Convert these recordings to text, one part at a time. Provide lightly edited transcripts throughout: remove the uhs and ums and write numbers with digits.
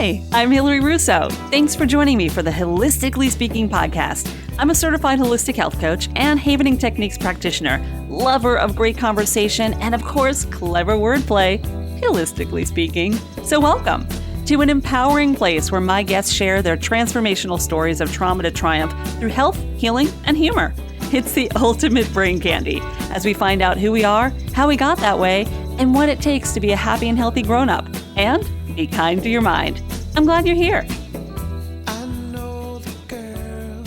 Hi, I'm Hilary Russo. Thanks for joining me for the HIListically Speaking podcast. I'm a certified holistic health coach and havening techniques practitioner, lover of great conversation, and of course, clever wordplay, HIListically speaking. So welcome to an empowering place where my guests share their transformational stories of trauma to triumph through health, healing, and humor. It's the ultimate brain candy as we find out who we are, how we got that way, and what it takes to be a happy and healthy grown-up. And be kind to your mind. I'm glad you're here.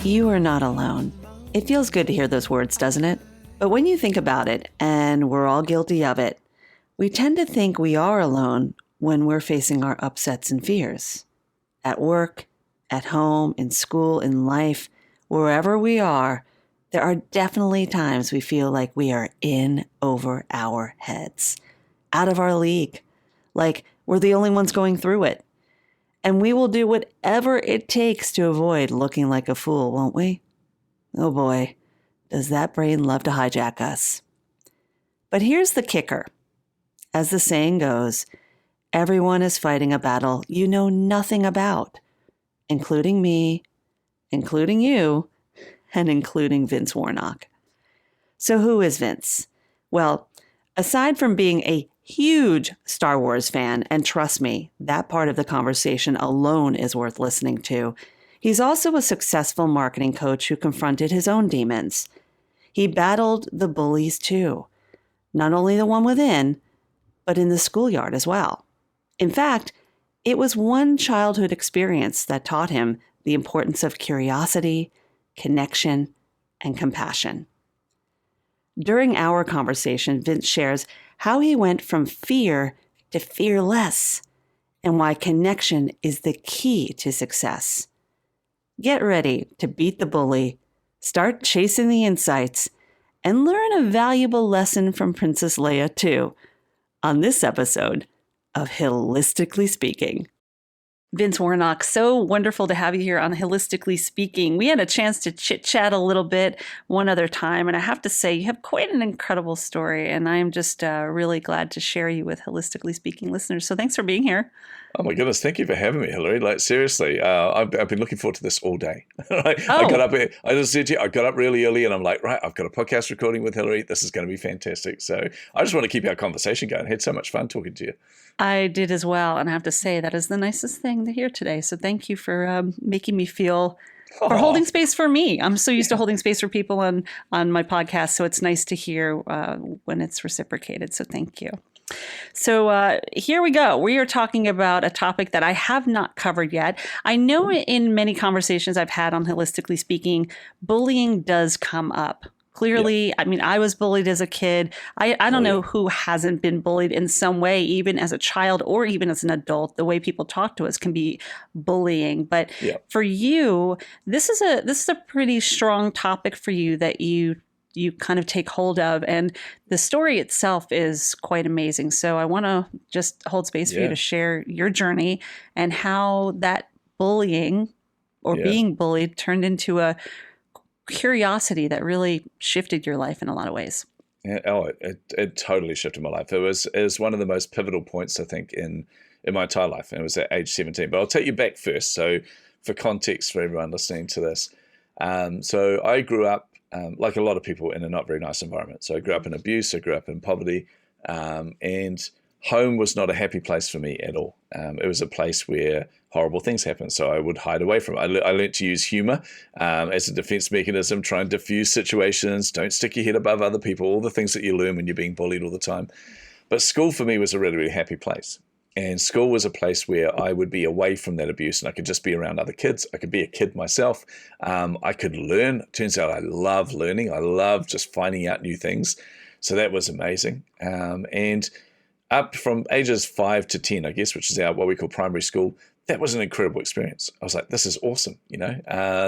You are not alone. It feels good to hear those words, doesn't it? But when you think about it, and we're all guilty of it, we tend to think we are alone when we're facing our upsets and fears. At work, at home, in school, in life, wherever we are, there are definitely times we feel like we are in over our heads, out of our league, like we're the only ones going through it. And we will do whatever it takes to avoid looking like a fool, won't we? Oh boy, does that brain love to hijack us. But here's the kicker. As the saying goes, everyone is fighting a battle you know nothing about, including me, including you, and including Vince Warnock. So who is Vince? Well, aside from being a huge Star Wars fan, and trust me, that part of the conversation alone is worth listening to, he's also a successful marketing coach who confronted his own demons. He battled the bullies too, not only the one within, but in the schoolyard as well. In fact, it was one childhood experience that taught him the importance of curiosity, connection, and compassion. During our conversation, Vince shares how he went from fear to fearless and why connection is the key to success. Get ready to beat the bully, start chasing the insights, and learn a valuable lesson from Princess Leia too on this episode of HIListically Speaking. Vince Warnock, so wonderful to have you here on HIListically Speaking. We had a chance to chit-chat a little bit one other time, and I have to say, you have quite an incredible story, and I'm just really glad to share you with HIListically Speaking listeners. So thanks for being here. Oh my goodness, thank you for having me, Hilary. Like seriously, I've been looking forward to this all day. I got up, I just said to you, I got up really early and I'm like, right, I've got a podcast recording with Hilary. This is going to be fantastic. So I just want to keep our conversation going. I had so much fun talking to you. I did as well. And I have to say, that is the nicest thing to hear today. So thank you for making me feel, for holding space for me. I'm so used to holding space for people on my podcast. So it's nice to hear when it's reciprocated. So thank you. So here we go. We are talking about a topic that I have not covered yet. I know in many conversations I've had on HIListically Speaking, bullying does come up. Clearly, yeah. I mean, I was bullied as a kid. I don't know who hasn't been bullied in some way, even as a child or even as an adult. The way people talk to us can be bullying. But for you, this is a pretty strong topic for you that you kind of take hold of. And the story itself is quite amazing. So I want to just hold space for you to share your journey and how that bullying or being bullied turned into a curiosity that really shifted your life in a lot of ways. Yeah, it totally shifted my life. It was one of the most pivotal points, I think, in my entire life. And it was at age 17. But I'll take you back first. So for context for everyone listening to this. So I grew up, like a lot of people, in a not very nice environment. So I grew up in abuse, I grew up in poverty, and home was not a happy place for me at all. It was a place where horrible things happened, so I would hide away from it. I learned to use humor as a defense mechanism, try and diffuse situations, don't stick your head above other people, all the things that you learn when you're being bullied all the time. But school for me was a really, really happy place. And school was a place where I would be away from that abuse and I could just be around other kids. I could be a kid myself. I could learn. Turns out I love learning. I love just finding out new things. So that was amazing. And up from ages 5 to 10, I guess, which is what we call primary school, that was an incredible experience. I was like, this is awesome, you know.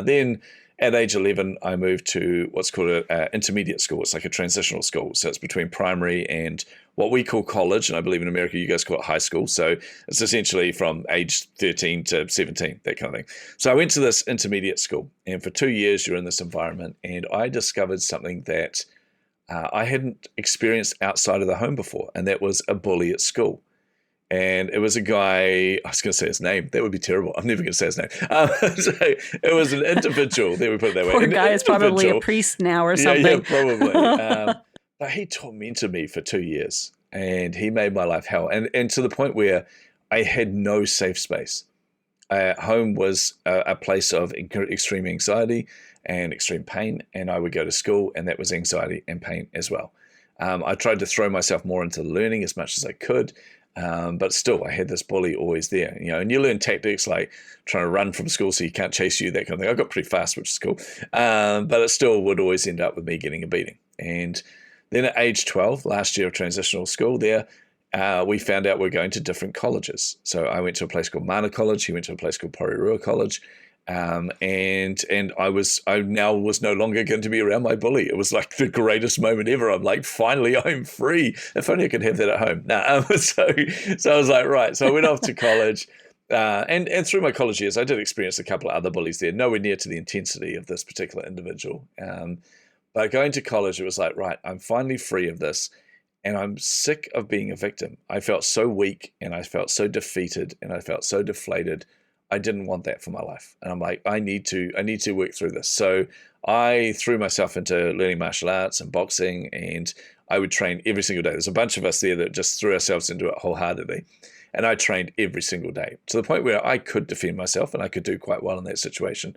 Then at age 11, I moved to what's called an intermediate school. It's like a transitional school. So it's between primary and what we call college. And I believe in America, you guys call it high school. So it's essentially from age 13 to 17, that kind of thing. So I went to this intermediate school. And for 2 years, you're in this environment. And I discovered something that I hadn't experienced outside of the home before. And that was a bully at school. And it was a guy, I was going to say his name. That would be terrible. I'm never going to say his name. So it was an individual. There we put it that way. Poor guy is probably a priest now or something. Yeah, probably. But he tormented me for 2 years, and he made my life hell. And to the point where I had no safe space. Home was a place of extreme anxiety and extreme pain, and I would go to school, and that was anxiety and pain as well. I tried to throw myself more into learning as much as I could, but still, I had this bully always there. And you learn tactics like trying to run from school so you can't chase you, that kind of thing. I got pretty fast, which is cool, but it still would always end up with me getting a beating. And then at age 12, last year of transitional school there, we found out we're going to different colleges. So I went to a place called Mana College. He went to a place called Porirua College. And I now was no longer going to be around my bully. It was like the greatest moment ever. I'm like, finally, I'm free. If only I could have that at home. So I was like, right. So I went off to college. And through my college years, I did experience a couple of other bullies there, nowhere near to the intensity of this particular individual. But going to college, it was like, right, I'm finally free of this. And I'm sick of being a victim. I felt so weak, and I felt so defeated, and I felt so deflated. I didn't want that for my life. And I'm like, I need to work through this. So I threw myself into learning martial arts and boxing, and I would train every single day. There's a bunch of us there that just threw ourselves into it wholeheartedly. And I trained every single day to the point where I could defend myself, and I could do quite well in that situation.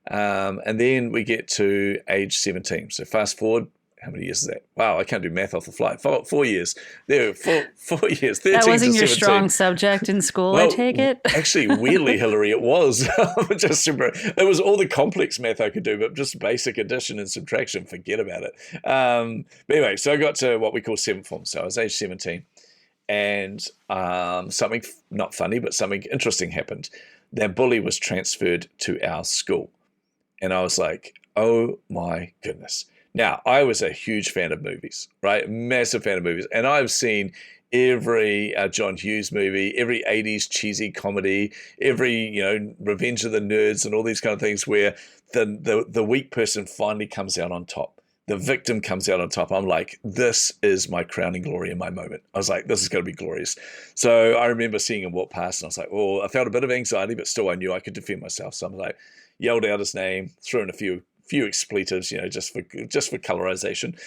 And then we get to age 17. So fast forward. How many years is that? Wow, I can't do math off the fly. 4 years. There, 4 years. 13 that wasn't to your 17. strong subject in school, well, I take it? Actually, weirdly, Hilary, it was. It was all the complex math I could do, but just basic addition and subtraction, forget about it. But anyway, so I got to what we call 7th form. So I was age 17. And something not funny, but something interesting happened. That bully was transferred to our school. And I was like, oh my goodness. Now, I was a huge fan of movies, right? Massive fan of movies. And I've seen every John Hughes movie, every 80s cheesy comedy, every, Revenge of the Nerds and all these kind of things where the weak person finally comes out on top. The victim comes out on top. I'm like, this is my crowning glory in my moment. I was like, this is going to be glorious. So I remember seeing him walk past, and I was like, I felt a bit of anxiety, but still I knew I could defend myself. So I'm like, yelled out his name, threw in a few expletives, just for colorization.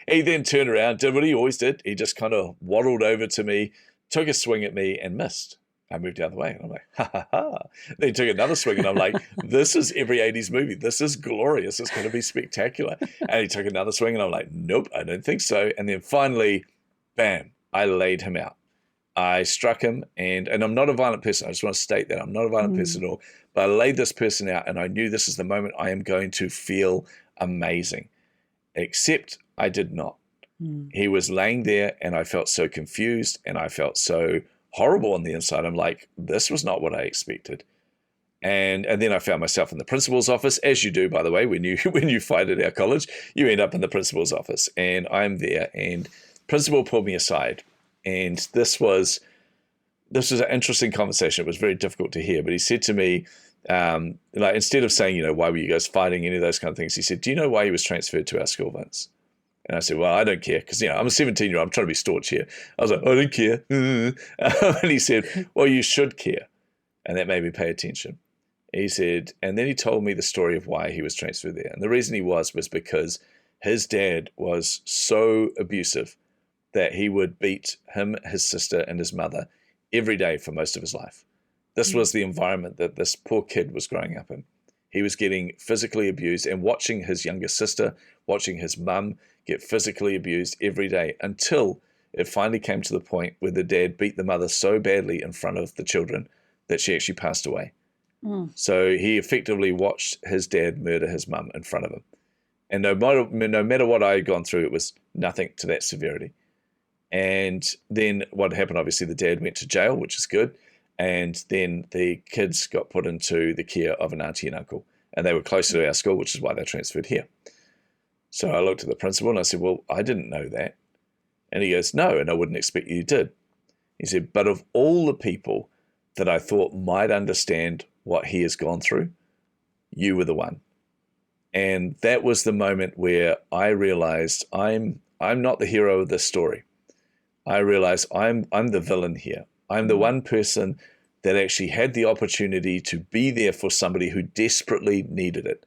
He then turned around, did what he always did. He just kind of waddled over to me, took a swing at me, and missed. I moved the other way, and I'm like, ha, ha, ha. Then he took another swing, and I'm like, this is every 80s movie. This is glorious. It's going to be spectacular. And he took another swing, and I'm like, nope, I don't think so. And then finally, bam, I laid him out. I struck him, and I'm not a violent person. I just want to state that I'm not a violent person at all. But I laid this person out, and I knew this is the moment I am going to feel amazing. Except I did not. He was laying there, and I felt so confused, and I felt so horrible on the inside. I'm like, this was not what I expected. And then I found myself in the principal's office, as you do, by the way, when you fight at our college, you end up in the principal's office. And I'm there, and principal pulled me aside. And this was an interesting conversation. It was very difficult to hear, but he said to me, instead of saying, why were you guys fighting, any of those kind of things, he said, do you know why he was transferred to our school, Vince? And I said, well, I don't care, because, I'm a 17-year-old. I'm trying to be staunch here. I was like, I don't care. And he said, well, you should care. And that made me pay attention. He said, and then he told me the story of why he was transferred there. And the reason he was because his dad was so abusive that he would beat him, his sister, and his mother every day for most of his life. This was the environment that this poor kid was growing up in. He was getting physically abused and watching his younger sister, watching his mum get physically abused every day until it finally came to the point where the dad beat the mother so badly in front of the children that she actually passed away. So he effectively watched his dad murder his mum in front of him. And no matter what I had gone through, it was nothing to that severity. And then what happened, obviously, the dad went to jail, which is good. And then the kids got put into the care of an auntie and uncle. And they were closer to our school, which is why they transferred here. So I looked at the principal and I said, well, I didn't know that. And he goes, no, and I wouldn't expect you did. He said, but of all the people that I thought might understand what he has gone through, you were the one. And that was the moment where I realized I'm not the hero of this story. I realized I'm the villain here. I'm the one person that actually had the opportunity to be there for somebody who desperately needed it,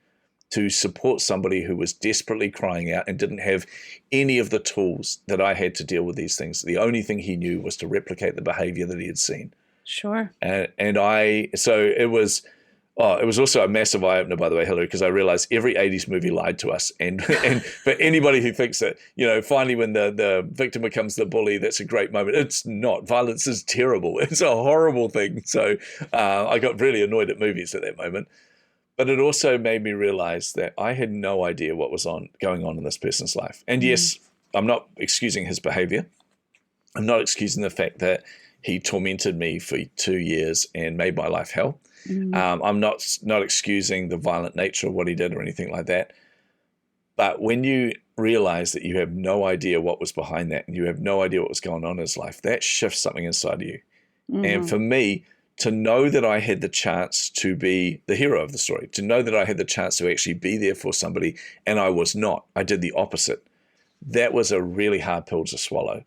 to support somebody who was desperately crying out and didn't have any of the tools that I had to deal with these things. The only thing he knew was to replicate the behavior that he had seen. Sure. So it was also a massive eye opener, by the way, Hilary, because I realized every 80s movie lied to us. And for anybody who thinks that, finally when the victim becomes the bully, that's a great moment. It's not. Violence is terrible. It's a horrible thing. So I got really annoyed at movies at that moment. But it also made me realize that I had no idea what was going on in this person's life. And yes, I'm not excusing his behavior. I'm not excusing the fact that he tormented me for 2 years and made my life hell. I'm not excusing the violent nature of what he did or anything like that. But when you realize that you have no idea what was behind that and you have no idea what was going on in his life, that shifts something inside of you. And for me, to know that I had the chance to be the hero of the story, to know that I had the chance to actually be there for somebody, and I was not. I did the opposite. That was a really hard pill to swallow.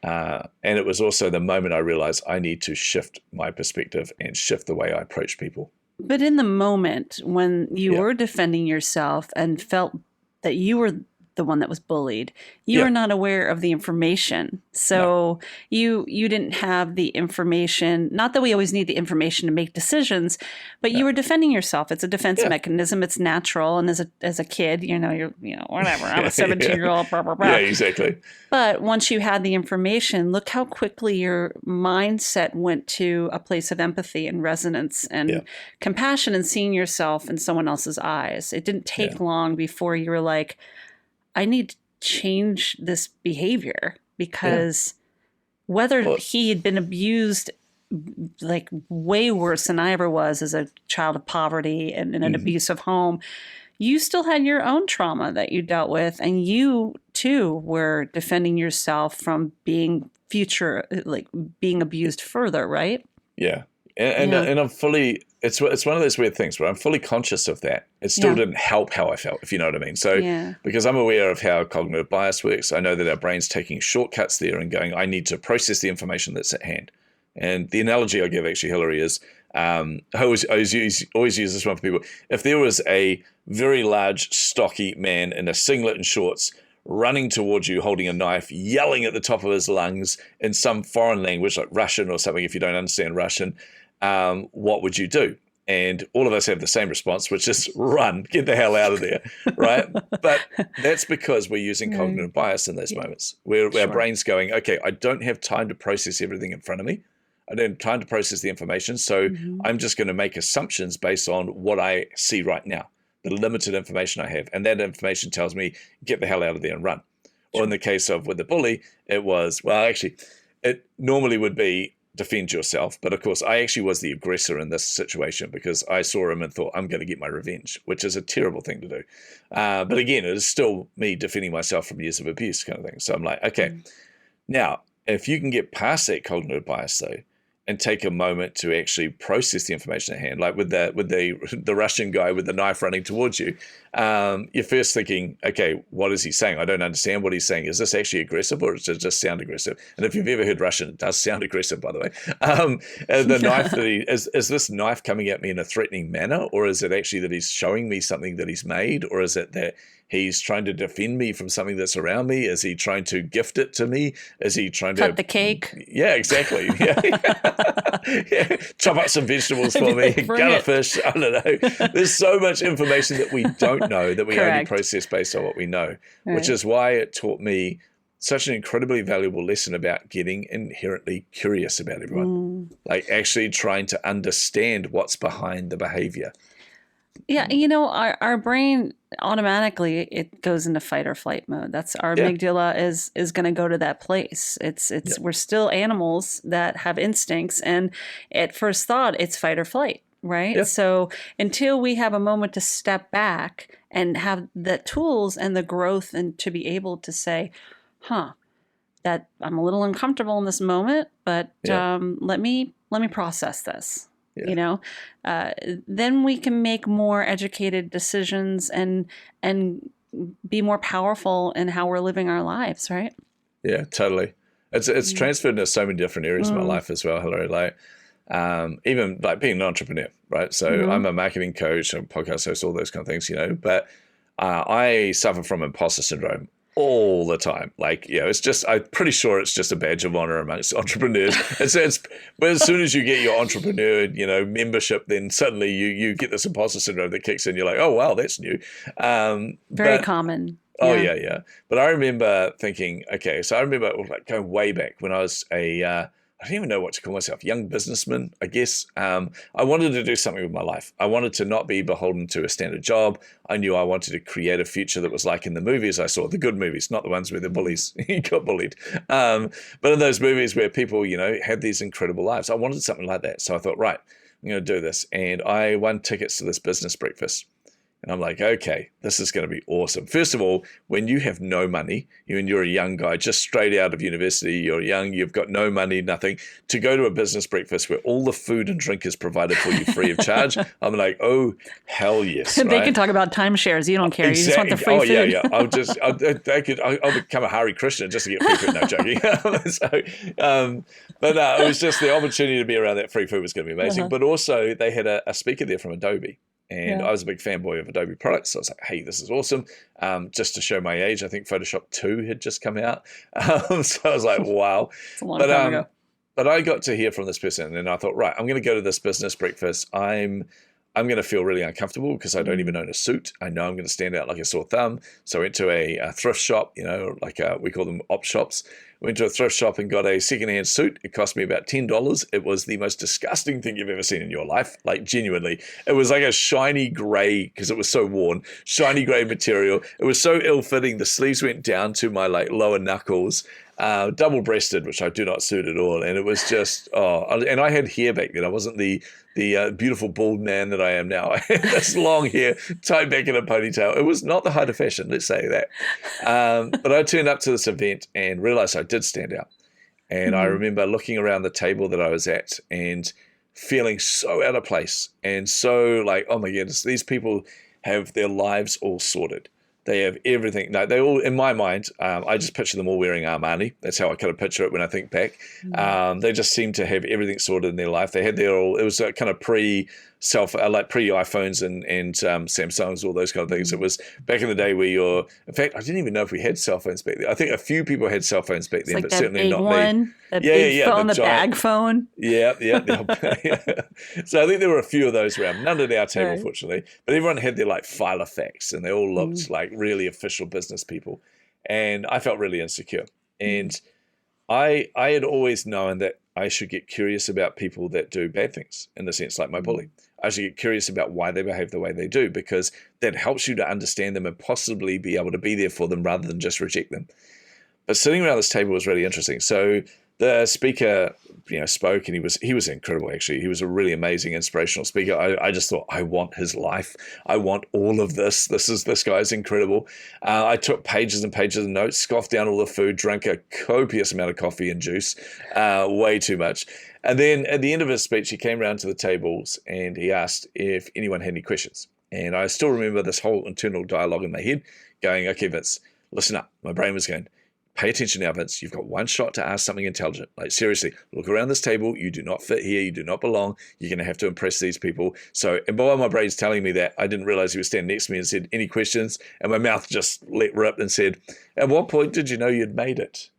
And it was also the moment I realized I need to shift my perspective and shift the way I approach people. But in the moment when you were defending yourself and felt that you were the one that was bullied, you were not aware of the information. So you didn't have the information. Not that we always need the information to make decisions, but you were defending yourself. It's a defense mechanism. It's natural. And as a kid, you're whatever. I'm a 17-year-old. Blah, blah, blah. Yeah, exactly. But once you had the information, look how quickly your mindset went to a place of empathy and resonance and compassion and seeing yourself in someone else's eyes. It didn't take long before you were like, I need to change this behavior, because whether he had been abused like way worse than I ever was as a child of poverty and in an abusive home, you still had your own trauma that you dealt with. And you too were defending yourself from being being abused further, right? Yeah. And I'm fully, it's one of those weird things where I'm fully conscious of that. It still didn't help how I felt, if you know what I mean. So because I'm aware of how cognitive bias works, I know that our brain's taking shortcuts there and going, I need to process the information that's at hand. And the analogy I give actually, Hilary, is I always use this one for people. If there was a very large, stocky man in a singlet and shorts running towards you holding a knife, yelling at the top of his lungs in some foreign language like Russian or something, if you don't understand Russian, what would you do? And all of us have the same response, which is run, get the hell out of there, right? But that's because we're using cognitive bias in those moments where our brain's going, okay, I don't have time to process everything in front of me. I don't have time to process the information. So I'm just going to make assumptions based on what I see right now, the limited information I have. And that information tells me, get the hell out of there and run. Or in the case of with the bully, it was, it normally would be, defend yourself. But of course, I actually was the aggressor in this situation because I saw him and thought, I'm going to get my revenge, which is a terrible thing to do. But again, it is still me defending myself from years of abuse kind of thing. So I'm like, okay, now, if you can get past that cognitive bias though, and take a moment to actually process the information at hand, like with the Russian guy with the knife running towards you, you're first thinking, okay, what is he saying? I don't understand what he's saying. Is this actually aggressive or does it just sound aggressive? And if you've ever heard Russian, it does sound aggressive, by the way. The knife is this knife coming at me in a threatening manner, or is it actually that he's showing me something that he's made, or is it that he's trying to defend me from something that's around me? Is he trying to gift it to me? Is he trying to cut the cake? Yeah, exactly. Yeah. Chop up some vegetables for me. Gut a fish. I don't know. There's so much information that we don't know that we only process based on what we know, which is why it taught me such an incredibly valuable lesson about getting inherently curious about everyone, like actually trying to understand what's behind the behavior. Yeah, our brain automatically, it goes into fight or flight mode. That's our amygdala is going to go to that place. We're still animals that have instincts, and at first thought, it's fight or flight, right? Yeah. So until we have a moment to step back and have the tools and the growth and to be able to say, that I'm a little uncomfortable in this moment, but let me process this. Then we can make more educated decisions and be more powerful in how we're living our lives, right? Yeah, totally. It's transferred into so many different areas of my life as well, Hilary. Like, even like being an entrepreneur, right? So I'm a marketing coach and podcast host, all those kind of things, but I suffer from imposter syndrome all the time. Like, it's just, I'm pretty sure it's just a badge of honor amongst entrepreneurs. But as soon as you get your entrepreneur, membership, then suddenly you get this imposter syndrome that kicks in. You're like, oh, wow, that's new. Very common. Oh, yeah. But I remember thinking, okay, so I remember like going way back when I was I don't even know what to call myself, young businessman, I guess. I wanted to do something with my life. I wanted to not be beholden to a standard job. I knew I wanted to create a future that was like in the movies I saw, the good movies, not the ones where the bullies got bullied. But in those movies where people, had these incredible lives, I wanted something like that. So I thought, right, I'm going to do this. And I won tickets to this business breakfast. And I'm like, okay, this is going to be awesome. First of all, when you have no money, you're a young guy, just straight out of university, you're young, you've got no money, nothing, to go to a business breakfast where all the food and drink is provided for you free of charge. I'm like, oh, hell yes. They right? can talk about timeshares. You don't care. You just want the free food. Yeah. I'll become a Hare Krishna just to get free food. No, joking. But it was just the opportunity to be around that free food was going to be amazing. But also they had a speaker there from Adobe. And I was a big fanboy of Adobe products. So I was like, hey, this is awesome. Just to show my age, I think Photoshop 2 had just come out. So I was like, wow. It's a long time ago. But I got to hear from this person and I thought, right, I'm going to go to this business breakfast. I'm going to feel really uncomfortable because I don't even own a suit. I know I'm going to stand out like a sore thumb. So I went to a thrift shop, we call them op shops. Went to a thrift shop and got a secondhand suit. It cost me about $10. It was the most disgusting thing you've ever seen in your life. Like, genuinely. It was like a shiny gray, because it was so worn, shiny gray material. It was so ill-fitting. The sleeves went down to my lower knuckles. Double-breasted, which I do not suit at all. And it was just, and I had hair back then. I wasn't the beautiful bald man that I am now. I had this long hair tied back in a ponytail. It was not the height of fashion, let's say that. But I turned up to this event and realized I did stand out. And I remember looking around the table that I was at and feeling so out of place and so like, oh my goodness, these people have their lives all sorted. They have everything. No, they all, in my mind, I just picture them all wearing Armani. That's how I kind of picture it when I think back. They just seem to have everything sorted in their life. They had it was kind of pre-iPhones and Samsungs, all those kind of things. It was back in the day where in fact, I didn't even know if we had cell phones back then. I think a few people had cell phones back then, like but that certainly big not one, me. That big phone, the giant bag phone. Yeah. So I think there were a few of those around. None at our table, fortunately. But everyone had their filer facts, and they all looked like really official business people. And I felt really insecure. And I had always known that I should get curious about people that do bad things, in a sense, like my bully. I should get curious about why they behave the way they do, because that helps you to understand them and possibly be able to be there for them rather than just reject them. But sitting around this table was really interesting. So the speaker, spoke, and he was incredible, actually. He was a really amazing, inspirational speaker. I just thought, I want his life. I want all of this. This guy's incredible. I took pages and pages of notes, scoffed down all the food, drank a copious amount of coffee and juice, way too much. And then at the end of his speech, he came around to the tables and he asked if anyone had any questions. And I still remember this whole internal dialogue in my head going, okay, Vince, listen up. My brain was going, pay attention now, Vince. You've got one shot to ask something intelligent. Like, seriously, look around this table. You do not fit here. You do not belong. You're going to have to impress these people. So, and while my brain's telling me that, I didn't realize he was standing next to me and said, any questions? And my mouth just let rip and said, at what point did you know you'd made it?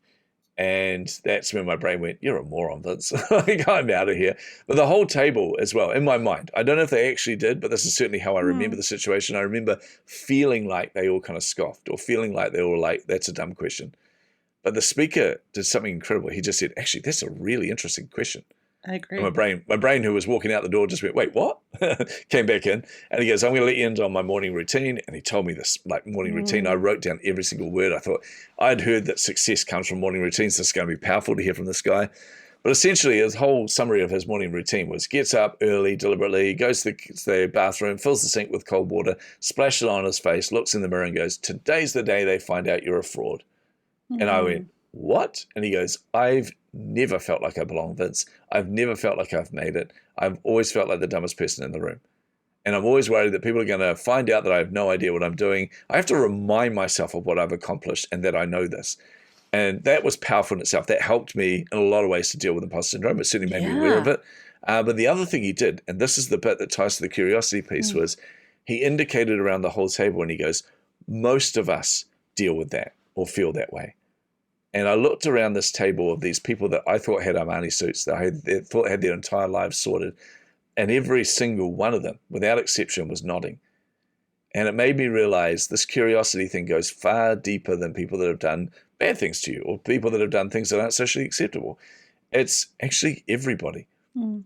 And that's when my brain went, you're a moron, Vince. Like, I'm out of here. But the whole table as well, in my mind, I don't know if they actually did, but this is certainly how I remember the situation. I remember feeling like they all kind of scoffed, or feeling like they were like, that's a dumb question. But the speaker did something incredible. He just said, actually, that's a really interesting question. I agree. And my brain, who was walking out the door, just went, wait, what? Came back in. And he goes, I'm going to let you in on my morning routine. And he told me this morning routine. I wrote down every single word. I thought, I'd heard that success comes from morning routines. This is going to be powerful to hear from this guy. But essentially, his whole summary of his morning routine was gets up early, deliberately, goes to the bathroom, fills the sink with cold water, splashes it on his face, looks in the mirror and goes, today's the day they find out you're a fraud. And I went, what? And he goes, I've never felt like I belong, Vince. I've never felt like I've made it. I've always felt like the dumbest person in the room. And I'm always worried that people are going to find out that I have no idea what I'm doing. I have to remind myself of what I've accomplished and that I know this. And that was powerful in itself. That helped me in a lot of ways to deal with imposter syndrome. It certainly made me aware of it. But the other thing he did, and this is the bit that ties to the curiosity piece, was he indicated around the whole table and he goes, most of us deal with that or feel that way. And I looked around this table of these people that I thought had Armani suits, that I thought had their entire lives sorted. And every single one of them, without exception, was nodding. And it made me realize this curiosity thing goes far deeper than people that have done bad things to you or people that have done things that aren't socially acceptable. It's actually everybody.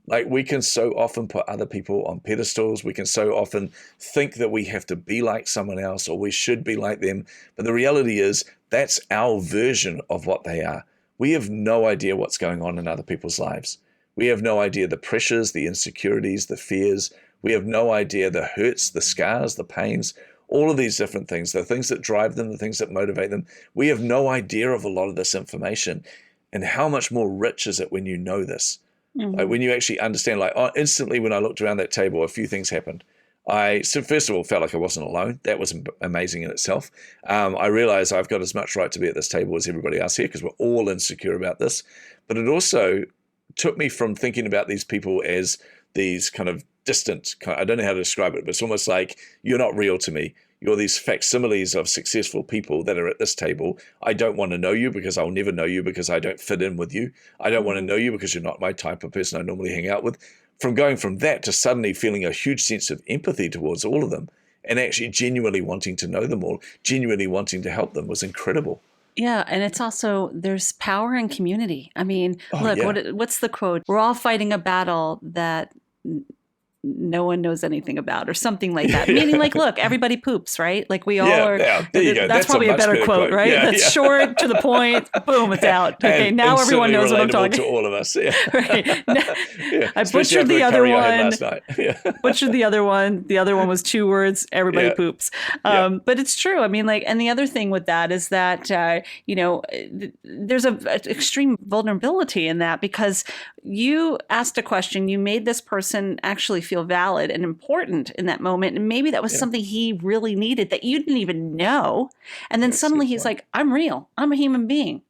Like we can so often put other people on pedestals. We can so often think that we have to be like someone else or we should be like them. But the reality is that's our version of what they are. We have no idea what's going on in other people's lives. We have no idea the pressures, the insecurities, the fears. We have no idea the hurts, the scars, the pains, all of these different things, the things that drive them, the things that motivate them. We have no idea of a lot of this information. And how much more rich is it when you know this? Like when you actually understand, like instantly when I looked around that table, a few things happened. So first of all, felt like I wasn't alone. That was amazing in itself. I realized I've got as much right to be at this table as everybody else here because we're all insecure about this. But it also took me from thinking about these people as these kind of distant, I don't know how to describe it, but it's almost like you're not real to me. You're these facsimiles of successful people that are at this table. I don't want to know you because I'll never know you because I don't fit in with you. I don't want to know you because you're not my type of person I normally hang out with. From going from that to suddenly feeling a huge sense of empathy towards all of them and actually genuinely wanting to know them all, genuinely wanting to help them was incredible. Yeah, and it's also, there's power in community. I mean, what's the quote? We're all fighting a battle that no one knows anything about or something like that. Meaning like, look, everybody poops, right? Like we all are. Yeah, there you go. That's probably a better quote, right? Yeah, that's short, to the point, boom, it's out. Okay, and now everyone knows what I'm talking to all of us. Yeah. Right. Now, I Especially butchered the other one. Yeah. Butchered the other one. The other one was 2 words. Everybody poops. But it's true. I mean, like, and the other thing with that is that, there's an extreme vulnerability in that because you asked a question, you made this person actually feel valid and important in that moment. And maybe that was something he really needed that you didn't even know. And then suddenly he's like, I'm real. I'm a human being,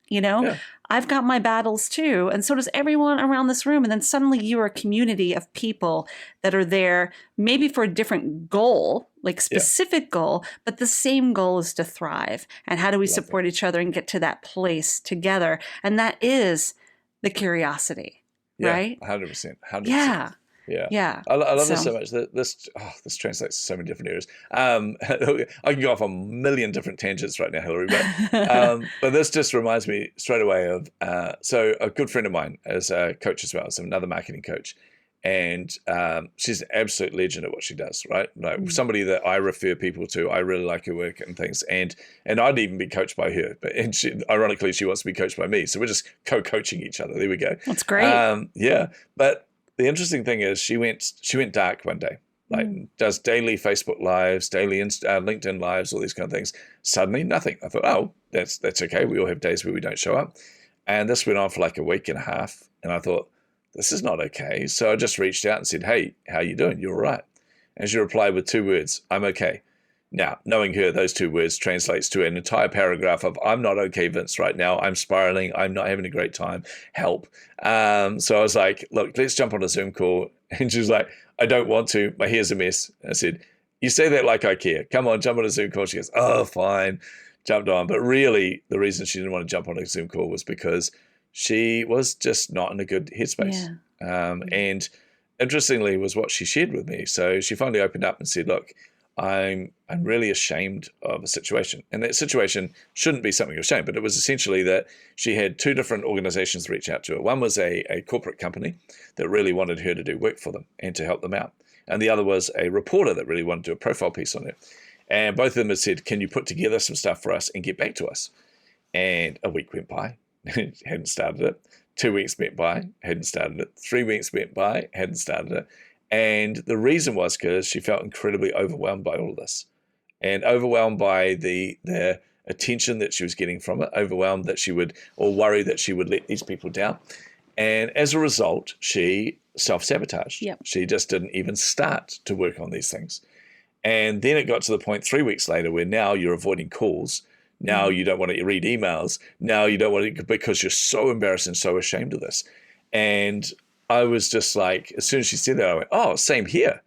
I've got my battles too. And so does everyone around this room. And then suddenly you are a community of people that are there maybe for a different goal, like specific goal, but the same goal is to thrive. And how do we support each other and get to that place together? And that is the curiosity. Right? 100%. Yeah. I love this so much. This translates to so many different areas. I can go off on a million different tangents right now, Hilary, but this just reminds me straight away of so a good friend of mine is a coach as well, so another marketing coach, and she's an absolute legend at what she does. Right, like somebody that I refer people to. I really like her work and things, and I'd even be coached by her. But ironically, she wants to be coached by me, so we're just co-coaching each other. There we go. That's great. But the interesting thing is she went dark one day, like does daily Facebook lives, daily LinkedIn lives, all these kind of things. Suddenly nothing. I thought, oh, that's okay. We all have days where we don't show up. And this went on for like a week and a half. And I thought, this is not okay. So I just reached out and said, hey, how you doing? You all right? And she replied with 2 words, I'm okay. Now, knowing her, those 2 words translates to an entire paragraph of, I'm not okay, Vince, right now. I'm spiraling. I'm not having a great time. Help. So I was like, look, let's jump on a Zoom call. And she was like, I don't want to. My hair's a mess. I said, you say that like I care. Come on, jump on a Zoom call. She goes, oh, fine. Jumped on. But really, the reason she didn't want to jump on a Zoom call was because she was just not in a good headspace. And interestingly was what she shared with me. So she finally opened up and said, look, I'm really ashamed of a situation. And that situation shouldn't be something of shame, but it was essentially that she had 2 different organizations reach out to her. One was a corporate company that really wanted her to do work for them and to help them out. And the other was a reporter that really wanted to do a profile piece on her. And both of them had said, can you put together some stuff for us and get back to us? And a week went by, hadn't started it. 2 weeks went by, hadn't started it. 3 weeks went by, hadn't started it. And the reason was because she felt incredibly overwhelmed by all of this and overwhelmed by the attention that she was getting from it, overwhelmed that she would, or worried that she would let these people down. And as a result, she self-sabotaged. Yep. She just didn't even start to work on these things. And then it got to the point 3 weeks later where now you're avoiding calls Now you don't want to read emails. Now you don't want to, because you're so embarrassed and so ashamed of this. And I was just like, as soon as she said that, I went, oh, same here.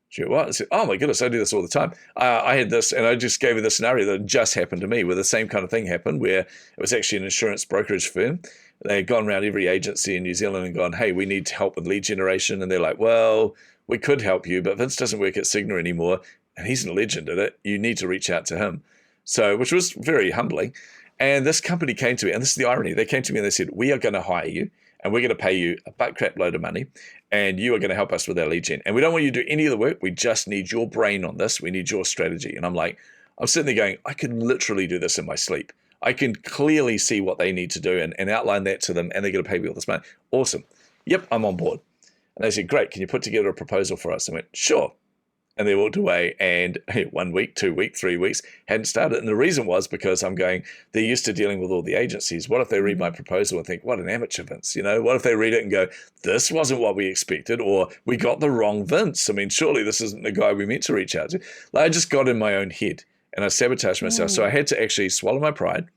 She went, what? I said, oh my goodness, I do this all the time. I had this, and I just gave her the scenario that just happened to me, where the same kind of thing happened, where it was actually an insurance brokerage firm. They had gone around every agency in New Zealand and gone, hey, we need help with lead generation. And they're like, well, we could help you, but Vince doesn't work at Cigna anymore, and he's a legend at it. You need to reach out to him. So, which was very humbling. And this company came to me, and this is the irony. They came to me and they said, we are going to hire you, and we're going to pay you a butt crap load of money, and you are going to help us with our lead gen. And we don't want you to do any of the work. We just need your brain on this. We need your strategy. And I'm like, I'm sitting there going, I can literally do this in my sleep. I can clearly see what they need to do and outline that to them, and they're going to pay me all this money. Awesome. Yep, I'm on board. And they said, great, can you put together a proposal for us? I went, sure. And they walked away, and 1 week, 2 weeks, 3 weeks, hadn't started. And the reason was because I'm going, they're used to dealing with all the agencies. What if they read my proposal and think, what an amateur, Vince? You know, what if they read it and go, this wasn't what we expected, or we got the wrong Vince? I mean, surely this isn't the guy we meant to reach out to. Like, I just got in my own head, and I sabotaged myself. So I had to actually swallow my pride,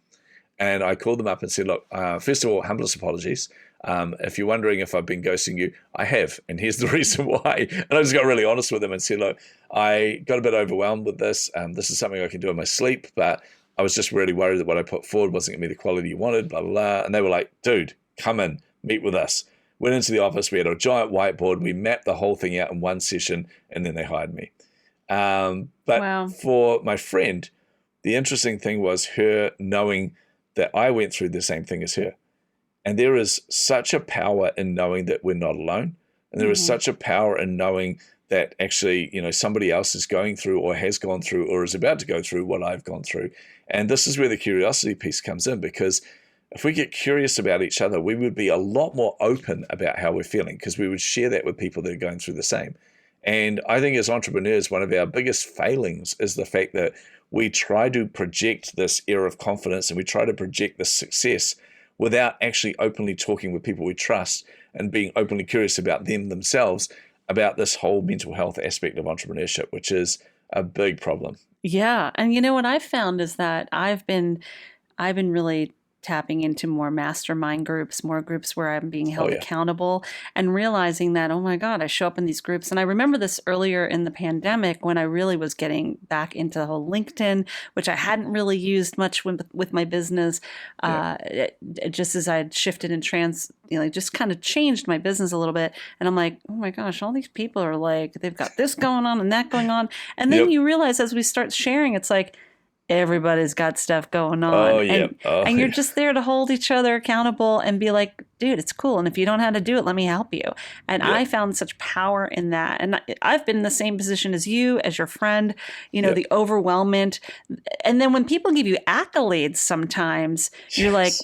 and I called them up and said, look, first of all, humblest apologies. If you're wondering if I've been ghosting you, I have, and here's the reason why. And I just got really honest with them and said, look, I got a bit overwhelmed with this. This is something I can do in my sleep, but I was just really worried that what I put forward wasn't going to be the quality you wanted, blah, blah, blah. And they were like, dude, come in, meet with us. Went into the office. We had a giant whiteboard. We mapped the whole thing out in one session, and then they hired me. But Wow. For my friend, the interesting thing was her knowing that I went through the same thing as her. And there is such a power in knowing that we're not alone. And there is such a power in knowing that actually, you know, somebody else is going through or has gone through or is about to go through what I've gone through. And this is where the curiosity piece comes in, because if we get curious about each other, we would be a lot more open about how we're feeling, because we would share that with people that are going through the same. And I think as entrepreneurs, one of our biggest failings is the fact that we try to project this air of confidence and we try to project this success without actually openly talking with people we trust and being openly curious about them themselves, about this whole mental health aspect of entrepreneurship, which is a big problem. Yeah. And you know what I've found is that I've been really tapping into more mastermind groups, more groups where I'm being held accountable, and realizing that, oh my God, I show up in these groups. And I remember this earlier in the pandemic when I really was getting back into the whole LinkedIn, which I hadn't really used much with my business. Just as I had shifted and just kind of changed my business a little bit. And I'm like, oh my gosh, all these people are like, they've got this going on and that going on. And then you realize as we start sharing, it's like, everybody's got stuff going on. And you're just there to hold each other accountable and be like, dude, it's cool. And if you don't know how to do it, let me help you. And I found such power in that. And I've been in the same position as you, as your friend, the overwhelmment. And then when people give you accolades, sometimes you're like,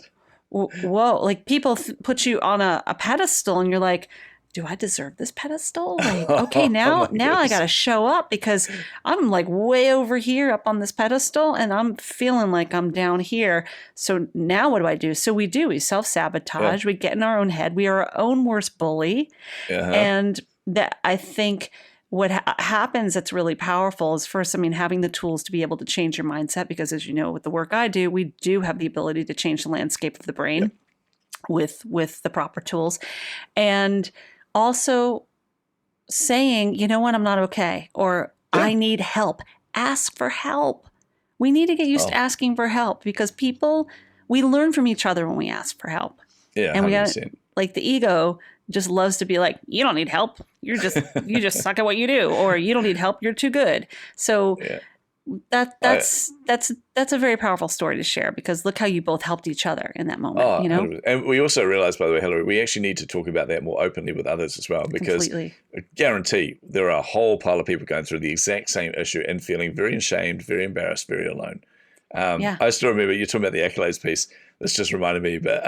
whoa, like people put you on a pedestal and you're like, do I deserve this pedestal? Like, okay, now I got to show up because I'm like way over here up on this pedestal and I'm feeling like I'm down here. So now what do? So we self-sabotage. We get in our own head. We are our own worst bully. And that, I think what happens that's really powerful is, first, having the tools to be able to change your mindset, because as you know, with the work I do, we do have the ability to change the landscape of the brain with the proper tools. And also saying, you know what, I'm not okay, or I need help. Ask for help. We need to get used to asking for help, because we learn from each other when we ask for help. Yeah, and 100%. we got, like, the ego just loves to be like, you don't need help. You just suck at what you do, or you don't need help. You're too good. So that's a very powerful story to share, because look how you both helped each other in that moment. And we also realized, by the way, Hilary, we actually need to talk about that more openly with others as well, because I guarantee there are a whole pile of people going through the exact same issue and feeling very ashamed, very embarrassed, very alone. I still remember you talking about the accolades piece. This just reminded me, but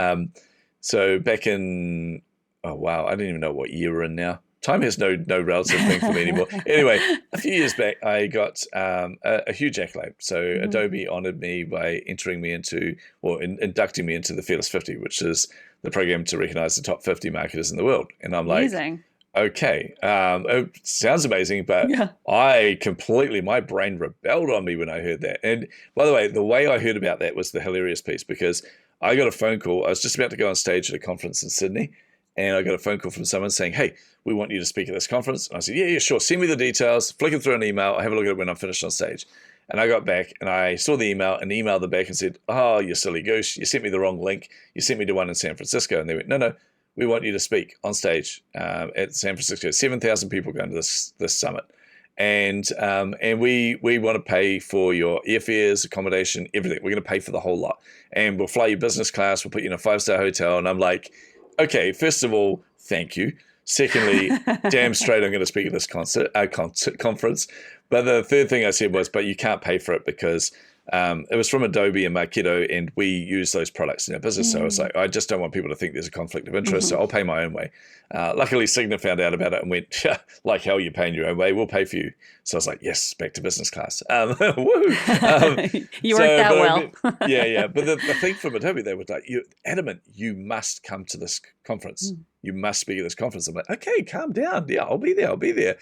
so back in, I don't even know what year we're in now. Time has no relative thing for me anymore. Anyway, a few years back, I got a huge accolade. So Adobe honored me by inducting me into the Fearless 50, which is the program to recognize the top 50 marketers in the world. And I'm like, amazing. Okay. It sounds amazing, but Yeah. my brain rebelled on me when I heard that. And by the way I heard about that was the hilarious piece, because I got a phone call. I was just about to go on stage at a conference in Sydney, and I got a phone call from someone saying, "Hey, we want you to speak at this conference." And I said, yeah, sure. Send me the details, flick it through an email. I'll have a look at it when I'm finished on stage. And I got back and I saw the email and emailed them back and said, "Oh, you silly goose. You sent me the wrong link. You sent me to one in San Francisco." And they went, no, we want you to speak on stage at San Francisco. 7,000 people going to this summit. And we want to pay for your airfares, accommodation, everything. We're going to pay for the whole lot. And we'll fly you business class. We'll put you in a 5-star hotel. And I'm like, okay, first of all, thank you. Secondly, damn straight I'm going to speak at this conference. But the third thing I said was, but you can't pay for it because it was from Adobe and Marketo, and we use those products in our business. So it's like, I just don't want people to think there's a conflict of interest, so I'll pay my own way. Luckily, Cigna found out about it and went, yeah, like hell, you're paying your own way. We'll pay for you. So I was like, yes, back to business class. Woo! You worked that well. Yeah. But the thing from Adobe, they were like, you're adamant, you must come to this conference. You must speak at this conference. I'm like, okay, calm down. Yeah, I'll be there.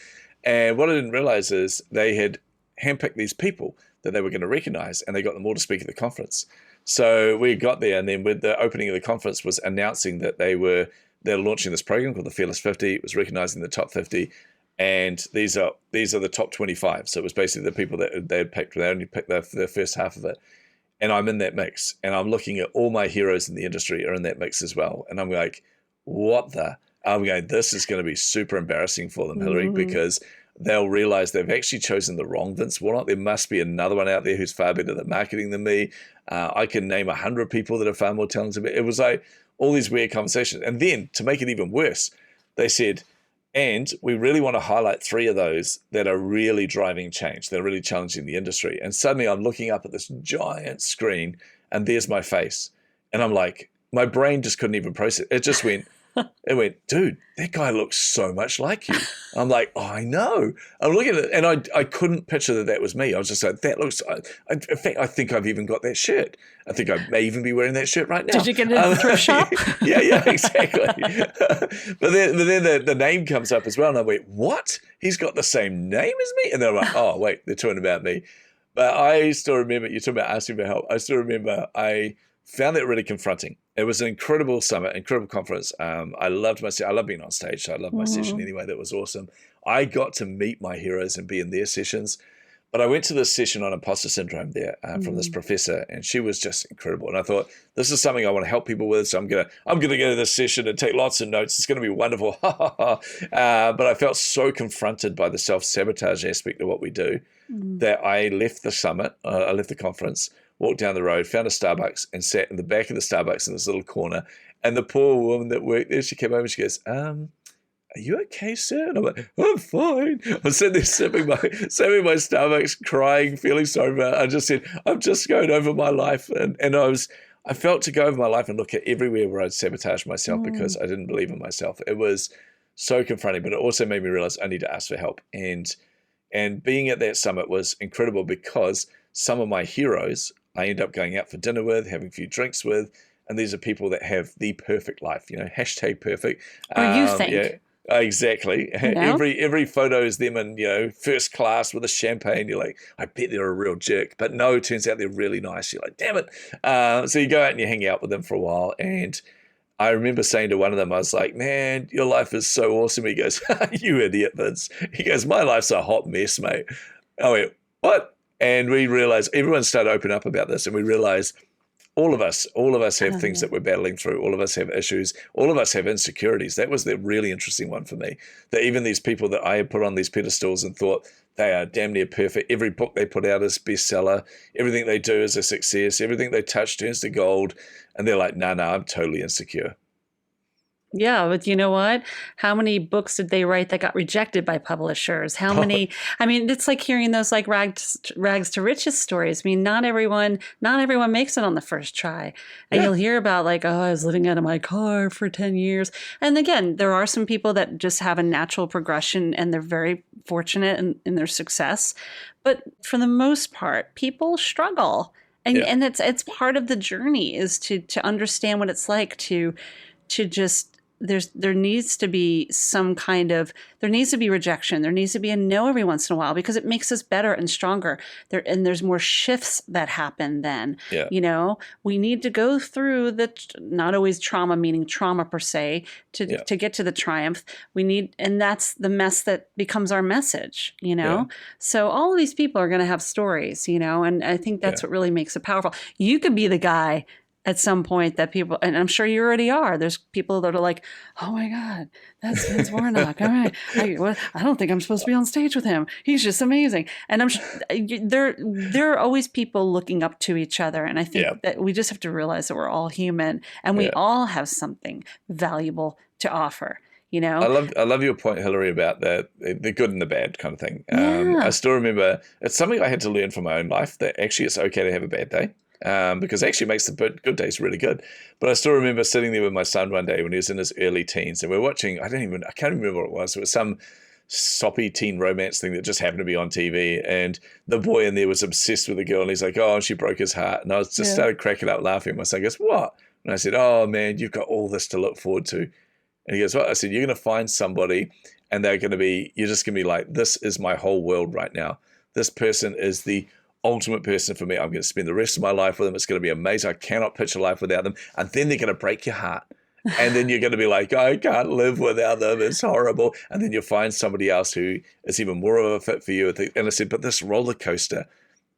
And what I didn't realize is they had handpicked these people that they were going to recognize, and they got them all to speak at the conference. So we got there, and then with the opening of the conference was announcing that they're launching this program called the Fearless 50. It was recognizing the top 50, and these are the top 25. So it was basically the people that they had picked. They only picked the first half of it, and I'm in that mix. And I'm looking at all my heroes in the industry are in that mix as well, and I'm like, what the? I'm going, this is going to be super embarrassing for them, Hilary, because they'll realize they've actually chosen the wrong Vince Warnock. There must be another one out there who's far better at marketing than me. I can name 100 people that are far more talented than me. It was like all these weird conversations. And then to make it even worse, they said, and we really want to highlight 3 of those that are really driving change. They're really challenging the industry. And suddenly I'm looking up at this giant screen, and there's my face. And I'm like, my brain just couldn't even process it. It just went, dude, that guy looks so much like you. I'm like, oh, I know. I'm looking at it, and I couldn't picture that was me. I was just like, that looks, in fact, I think I've even got that shirt. I think I may even be wearing that shirt right now. Did you get it in the thrift shop? Yeah, exactly. but then the name comes up as well, and I went, what? He's got the same name as me? And they're like, oh, wait, they're talking about me. But I still remember, you're talking about asking for help. I still remember I found that really confronting. It was an incredible summit, incredible conference. I loved I love being on stage, so I loved my session anyway. That was awesome. I got to meet my heroes and be in their sessions. But I went to this session on Imposter Syndrome there from this professor, and she was just incredible. And I thought, this is something I want to help people with, so I'm gonna go to this session and take lots of notes. It's going to be wonderful. But I felt so confronted by the self-sabotage aspect of what we do that I left the summit, I left the conference, walked down the road, found a Starbucks, and sat in the back of the Starbucks in this little corner. And the poor woman that worked there, she came over and she goes, are you okay, sir? And I'm like, I'm fine. I'm sitting there sipping my Starbucks, crying, feeling sorry about it. I just said, I'm just going over my life. And I felt to go over my life and look at everywhere where I'd sabotage myself because I didn't believe in myself. It was so confronting, but it also made me realize I need to ask for help. And being at that summit was incredible because some of my heroes I end up going out for dinner with, having a few drinks with, and these are people that have the perfect life, #perfect. Or you think. Yeah, exactly. You know? Every photo is them in, first class with a champagne. You're like, I bet they're a real jerk. But no, it turns out they're really nice. You're like, damn it. So you go out and you hang out with them for a while. And I remember saying to one of them, I was like, man, your life is so awesome. He goes, you idiot, Vince. He goes, my life's a hot mess, mate. I went, what? And we realized, everyone started opening up about this, and we realized all of us have things that we're battling through. All of us have issues. All of us have insecurities. That was the really interesting one for me, that even these people that I had put on these pedestals and thought they are damn near perfect. Every book they put out is bestseller. Everything they do is a success. Everything they touch turns to gold. And they're like, no, I'm totally insecure. Yeah, but you know what? How many books did they write that got rejected by publishers? How many? I mean, it's like hearing those like rags to riches stories. I mean, not everyone makes it on the first try. And you'll hear about like, oh, I was living out of my car for 10 years. And again, there are some people that just have a natural progression and they're very fortunate in their success. But for the most part, people struggle. And it's part of the journey is to understand what it's like to just there needs to be rejection. There needs to be a no every once in a while, because it makes us better and stronger. There's more shifts that happen then. Yeah. We need to go through not always trauma, meaning trauma per se, to get to the triumph. And that's the mess that becomes our message, Yeah. So all of these people are going to have stories, and I think that's what really makes it powerful. You could be the guy at some point that people, and I'm sure you already are, there's people that are like, oh my God, that's Vince Warnock. All right. I don't think I'm supposed to be on stage with him. He's just amazing. And there are always people looking up to each other. And I think that we just have to realize that we're all human and we all have something valuable to offer. I love your point, Hilary, about the good and the bad kind of thing. I still remember it's something I had to learn from my own life, that actually it's okay to have a bad day. Because it actually makes the good days really good. But I still remember sitting there with my son one day when he was in his early teens, and we were watching, I can't remember what it was. It was some soppy teen romance thing that just happened to be on TV, and the boy in there was obsessed with the girl, and he's like, oh, she broke his heart. And I just started cracking up laughing. My son goes, what? And I said, oh man, you've got all this to look forward to. And he goes, what? I said, you're going to find somebody, and you're just going to be like, this is my whole world right now. This person is the ultimate person for me. I'm going to spend the rest of my life with them. It's going to be amazing. I cannot picture life without them. And then they're going to break your heart. And then you're going to be like, I can't live without them. It's horrible. And then you'll find somebody else who is even more of a fit for you. And I said, but this roller coaster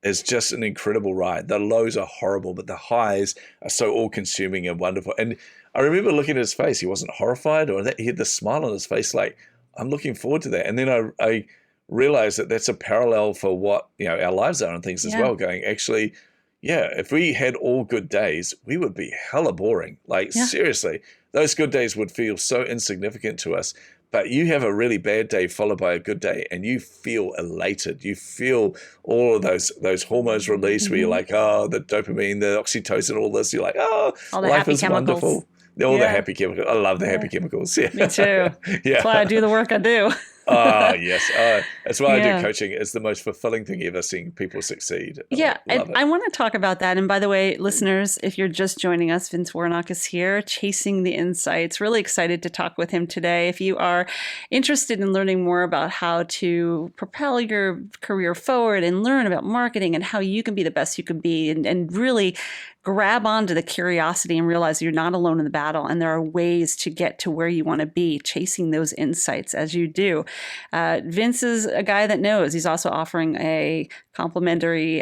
is just an incredible ride. The lows are horrible, but the highs are so all-consuming and wonderful. And I remember looking at his face. He wasn't horrified, he had this smile on his face like, I'm looking forward to that. And then I realize that that's a parallel for what our lives are and things as well, going, actually, if we had all good days, we would be hella boring. Seriously, those good days would feel so insignificant to us. But you have a really bad day followed by a good day, and you feel elated. You feel all of those hormones released where you're like, oh, the dopamine, the oxytocin, all this. You're like, oh, life is wonderful. All the happy chemicals. I love the happy chemicals. Yeah. Me too. That's why I do the work I do. Yes. That's why I do coaching. It's the most fulfilling thing ever, seeing people succeed. I want to talk about that. And by the way, listeners, if you're just joining us, Vince Warnock is here, Chasing the Insights. Really excited to talk with him today. If you are interested in learning more about how to propel your career forward and learn about marketing and how you can be the best you can be and really grab onto the curiosity and realize you're not alone in the battle, and there are ways to get to where you want to be, chasing those insights as you do. Vince is a guy that knows. He's also offering a complimentary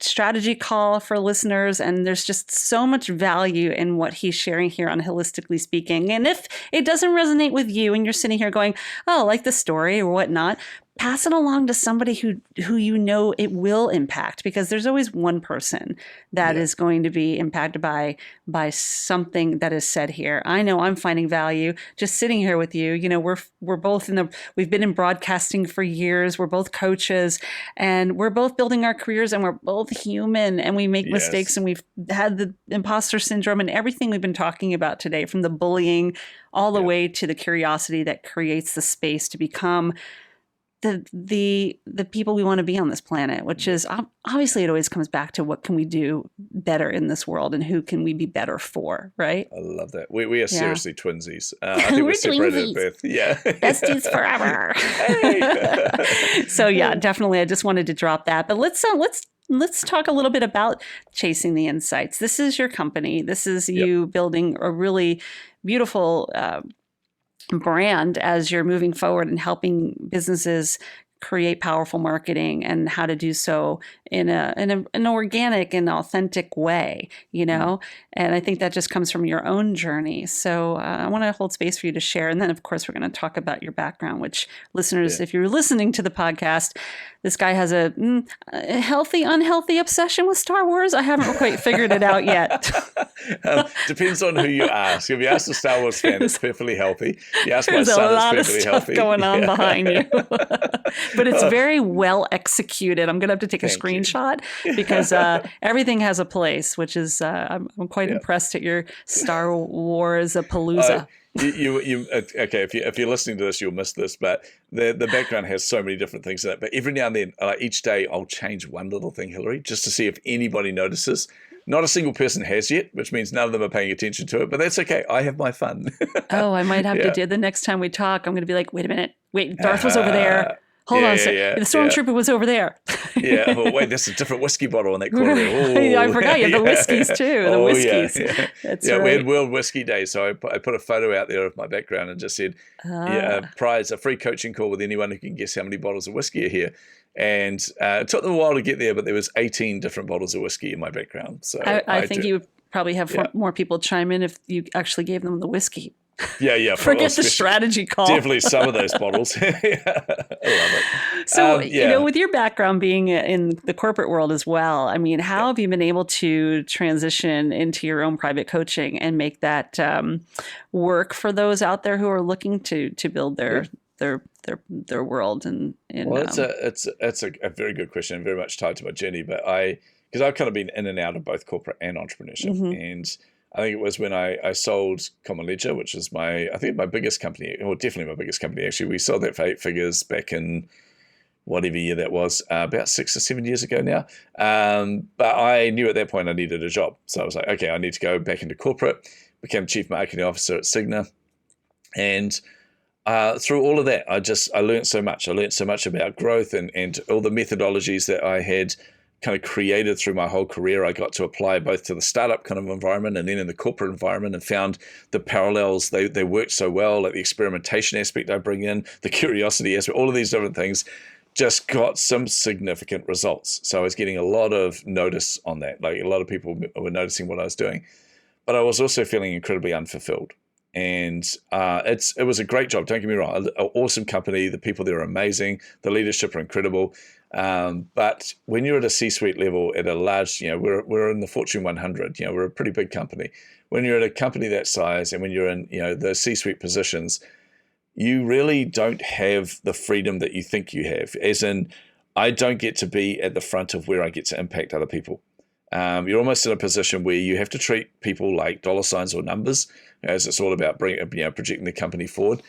strategy call for listeners, and there's just so much value in what he's sharing here on Holistically Speaking. And if it doesn't resonate with you and you're sitting here going, oh, like the story or whatnot, pass it along to somebody who it will impact, because there's always one person that is going to be impacted by something that is said here. I know I'm finding value just sitting here with you. We're both we've been in broadcasting for years. We're both coaches, and we're both building our careers, and we're both human, and we make mistakes, and we've had the imposter syndrome and everything we've been talking about today, from the bullying all the way to the curiosity that creates the space to become the people we want to be on this planet, which is obviously it always comes back to what can we do better in this world and who can we be better for, right? I love that. We are seriously twinsies. I think we're separated at birth. Yeah. Besties forever. So definitely. I just wanted to drop that. But let's talk a little bit about Chasing the Insights. This is your company. This is you building a really beautiful brand as you're moving forward and helping businesses create powerful marketing and how to do so in an organic and authentic way, And I think that just comes from your own journey. So I want to hold space for you to share. And then, of course, we're going to talk about your background, which listeners, if you're listening to the podcast, this guy has a healthy, unhealthy obsession with Star Wars. I haven't quite figured it out yet. Depends on who you ask. If you ask a Star Wars fan, it's perfectly healthy. If you ask my There's son, a lot it's of perfectly stuff healthy. going on behind you. But it's very well executed. I'm going to have to take a screenshot because everything has a place, which is I'm quite impressed at your Star Wars palooza. Okay, if you're listening to this, you'll miss this, but the background has so many different things in it. But every now and then, each day, I'll change one little thing, Hilary, just to see if anybody notices. Not a single person has yet, which means none of them are paying attention to it, but that's okay. I have my fun. Oh, I might have to do the next time we talk. I'm going to be like, wait a minute. Wait, Darth was over there. Hold on a second. The stormtrooper was over there. Yeah. Oh, wait, there's a different whiskey bottle in that corner. I forgot you have the whiskeys too. The whiskeys. Yeah. That's right. We right. had World Whiskey Day, so I put a photo out there of my background and just said, prize, a free coaching call with anyone who can guess how many bottles of whiskey are here. And it took them a while to get there, but there was 18 different bottles of whiskey in my background. So I think you would probably have more people chime in if you actually gave them the whiskey. Yeah. Forget the strategy call. Definitely some of those bottles. I love it. So, with your background being in the corporate world as well, I mean, how have you been able to transition into your own private coaching and make that work for those out there who are looking to build their world? Well, it's a very good question, very much tied to my journey. But because I've kind of been in and out of both corporate and entrepreneurship, and I think it was when I sold Common Ledger, which is my biggest company, or definitely my biggest company, actually. We sold that for 8 figures back in whatever year that was, about 6 or 7 years ago now. But I knew at that point I needed a job. So I was like, okay, I need to go back into corporate, became Chief Marketing Officer at Cigna. And through all of that, I learned so much. I learned so much about growth and all the methodologies that I had kind of created through my whole career. I got to apply both to the startup kind of environment and then in the corporate environment, and found the parallels. They worked so well, like the experimentation aspect I bring in, the curiosity aspect, all of these different things just got some significant results. So I was getting a lot of notice on that. Like a lot of people were noticing what I was doing, but I was also feeling incredibly unfulfilled. And it was a great job. Don't get me wrong. An awesome company. The people there are amazing. The leadership are incredible. But when you're at a C-suite level at a large, we're in the Fortune 100. We're a pretty big company. When you're at a company that size, and when you're in, the C-suite positions, you really don't have the freedom that you think you have. As in, I don't get to be at the front of where I get to impact other people. You're almost in a position where you have to treat people like dollar signs or numbers, as it's all about projecting the company forward.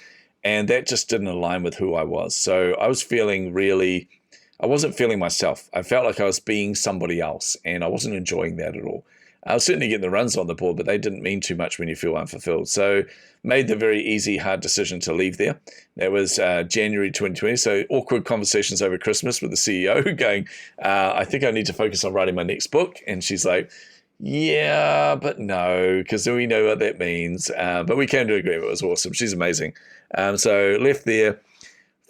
And that just didn't align with who I was. So I wasn't feeling myself. I felt like I was being somebody else, and I wasn't enjoying that at all. I was certainly getting the runs on the board, but they didn't mean too much when you feel unfulfilled. So made the very easy, hard decision to leave there. That was January 2020. So awkward conversations over Christmas with the CEO going, I think I need to focus on writing my next book. And she's like, yeah, but no, because we know what that means. But we came to an agreement. It was awesome. She's amazing. So left there.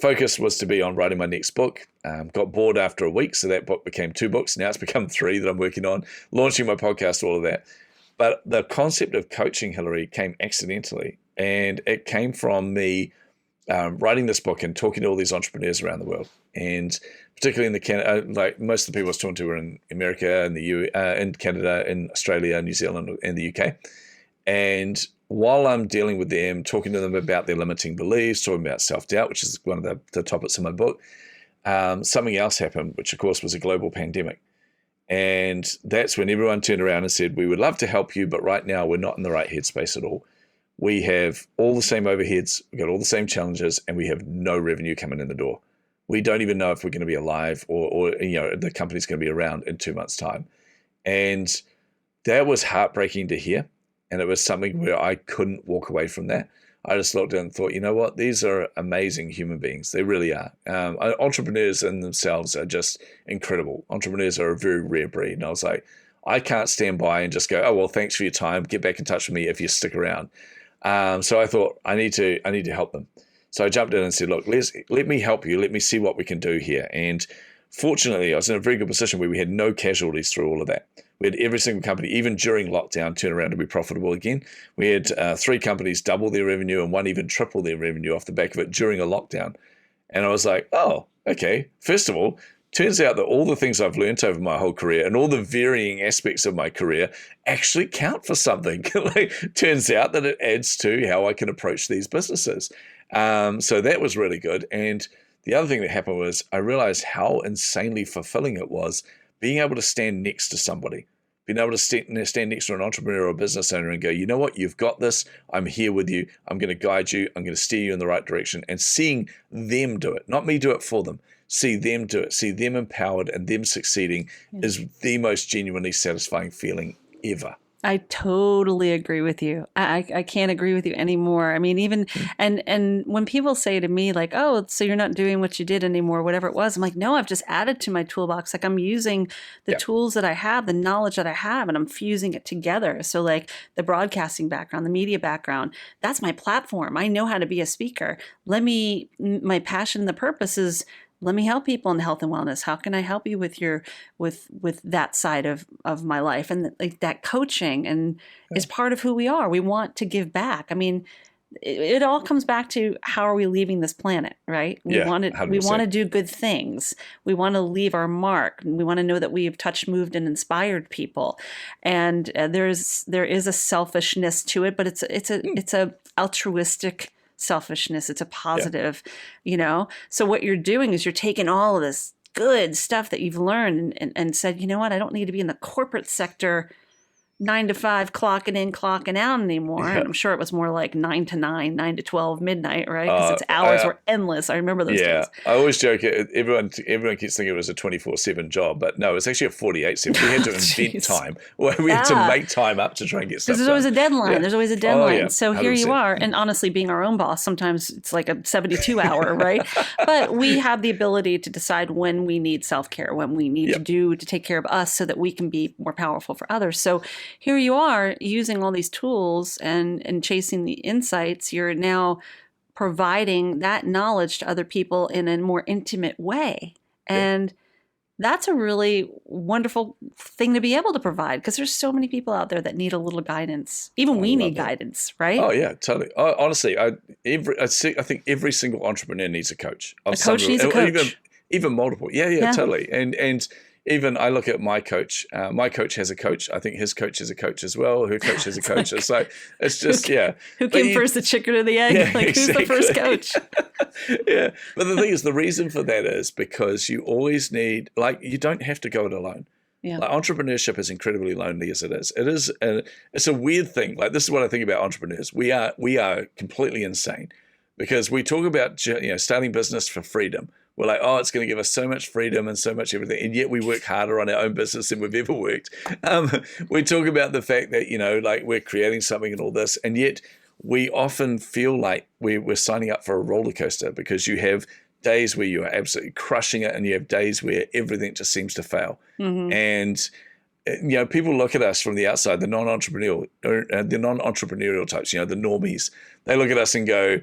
Focus was to be on writing my next book. Got bored after a week, so that book became 2 books. Now it's become 3 that I'm working on, launching my podcast, all of that. But the concept of coaching, Hilary, came accidentally. And it came from me writing this book and talking to all these entrepreneurs around the world. And particularly in the Canada, like most of the people I was talking to were in America, in in Canada, in Australia, New Zealand, and the UK. And while I'm dealing with them, talking to them about their limiting beliefs, talking about self-doubt, which is one of the topics in my book, something else happened, which of course was a global pandemic. And that's when everyone turned around and said, we would love to help you, but right now we're not in the right headspace at all. We have all the same overheads, we've got all the same challenges, and we have no revenue coming in the door. We don't even know if we're going to be alive or the company's going to be around in 2 months' time. And that was heartbreaking to hear. And it was something where I couldn't walk away from that. I just looked at it and thought, you know what? These are amazing human beings. They really are. Entrepreneurs in themselves are just incredible. Entrepreneurs are a very rare breed. And I was like, I can't stand by and just go, oh, well, thanks for your time. Get back in touch with me if you stick around. So I thought, I need to help them. So I jumped in and said, look, let me help you. Let me see what we can do here. And fortunately, I was in a very good position where we had no casualties through all of that. We had every single company, even during lockdown, turn around to be profitable again. We had 3 companies double their revenue and 1 even triple their revenue off the back of it during a lockdown. And I was like, oh, okay. First of all, turns out that all the things I've learned over my whole career and all the varying aspects of my career actually count for something. Turns out that it adds to how I can approach these businesses. So that was really good. And the other thing that happened was I realized how insanely fulfilling it was being able to stand next to somebody, being able to stand next to an entrepreneur or business owner and go, you know what, you've got this. I'm here with you. I'm going to guide you. I'm going to steer you in the right direction. And seeing them do it, not me do it for them, see them do it, see them empowered and them succeeding is the most genuinely satisfying feeling ever. I totally agree with you. I can't agree with you anymore. I mean, even and when people say to me like, "Oh, so you're not doing what you did anymore," whatever it was, I'm like, "No, I've just added to my toolbox. Like I'm using the tools that I have, the knowledge that I have, and I'm fusing it together." So like the broadcasting background, the media background, that's my platform. I know how to be a speaker. My passion, the purpose is let me help people in health and wellness. How can I help you with your with that side of my life? And like that coaching and is part of who we are. We want to give back. I mean, it all comes back to how are we leaving this planet, right? We want to do good things. We want to leave our mark. We want to know that we have touched, moved, and inspired people. And there is a selfishness to it, but it's a altruistic selfishness. It's a positive, so what you're doing is you're taking all of this good stuff that you've learned and said, you know what, I don't need to be in the corporate sector 9 to 5, clocking in, clocking out anymore. And I'm sure it was more like 9 to 9, 9 to 12, midnight, right? Because its hours were endless. I remember those days. I always joke, everyone keeps thinking it was a 24/7 job, but no, it's actually a 48/7. We had to invent time. We had to make time up to try and get stuff done. There's always a deadline. Yeah. There's always a deadline. So 100%. Here you are. And honestly, being our own boss, sometimes it's like a 72-hour, right? But we have the ability to decide when we need self-care, when we need to take care of us so that we can be more powerful for others. So here you are using all these tools and chasing the insights. You're now providing that knowledge to other people in a more intimate way. And that's a really wonderful thing to be able to provide because there's so many people out there that need a little guidance. Even we need guidance, right? Oh, yeah, totally. Honestly, I think every single entrepreneur needs a coach. A coach needs a coach. Even multiple. Yeah, totally. And even I look at my coach. My coach has a coach. I think his coach is a coach as well. Her coach is a coach. It's like, it's just, Who came first, the chicken or the egg? Who's the first coach? Yeah. But the thing is, the reason for that is because you always need, you don't have to go it alone. Yeah. Entrepreneurship is incredibly lonely as it is. It's a weird thing. This is what I think about entrepreneurs. We are completely insane because we talk about, starting business for freedom. We're like, oh, it's going to give us so much freedom and so much everything. And yet we work harder on our own business than we've ever worked. We talk about the fact that, we're creating something and all this. And yet we often feel like we're signing up for a roller coaster because you have days where you are absolutely crushing it and you have days where everything just seems to fail. Mm-hmm. And, people look at us from the outside, the non-entrepreneurial types, the normies. They look at us and go,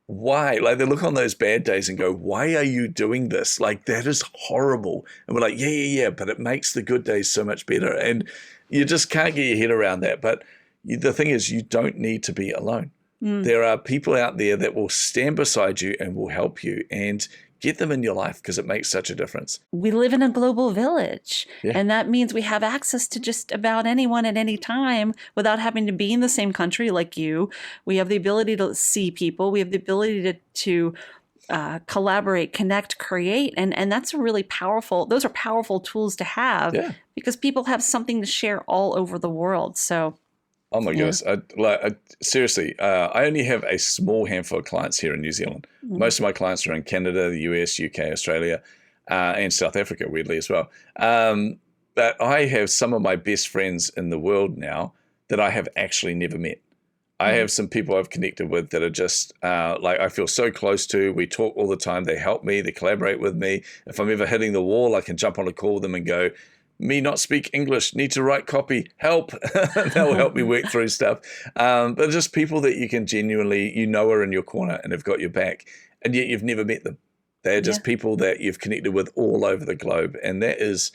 why? They look on those bad days and go, why are you doing this? That is horrible. And we're like, yeah, but it makes the good days so much better. And you just can't get your head around that. But the thing is, you don't need to be alone. There are people out there that will stand beside you and will help you and get them in your life because it makes such a difference. We live in a global village, and that means we have access to just about anyone at any time without having to be in the same country like you. We have the ability to see people. We have the ability to collaborate, connect, create. And that's a really powerful, those are powerful tools to have because people have something to share all over the world. So oh my goodness! Seriously, I only have a small handful of clients here in New Zealand. Mm-hmm. Most of my clients are in Canada, the US, UK, Australia, and South Africa, weirdly as well. But I have some of my best friends in the world now that I have actually never met. I have some people I've connected with that are just I feel so close to. We talk all the time. They help me. They collaborate with me. If I'm ever hitting the wall, I can jump on a call with them and go, me not speak English, need to write copy, help. They'll help me work through stuff. But just people that you can genuinely, are in your corner and have got your back, and yet you've never met them. They're just people that you've connected with all over the globe. And that is,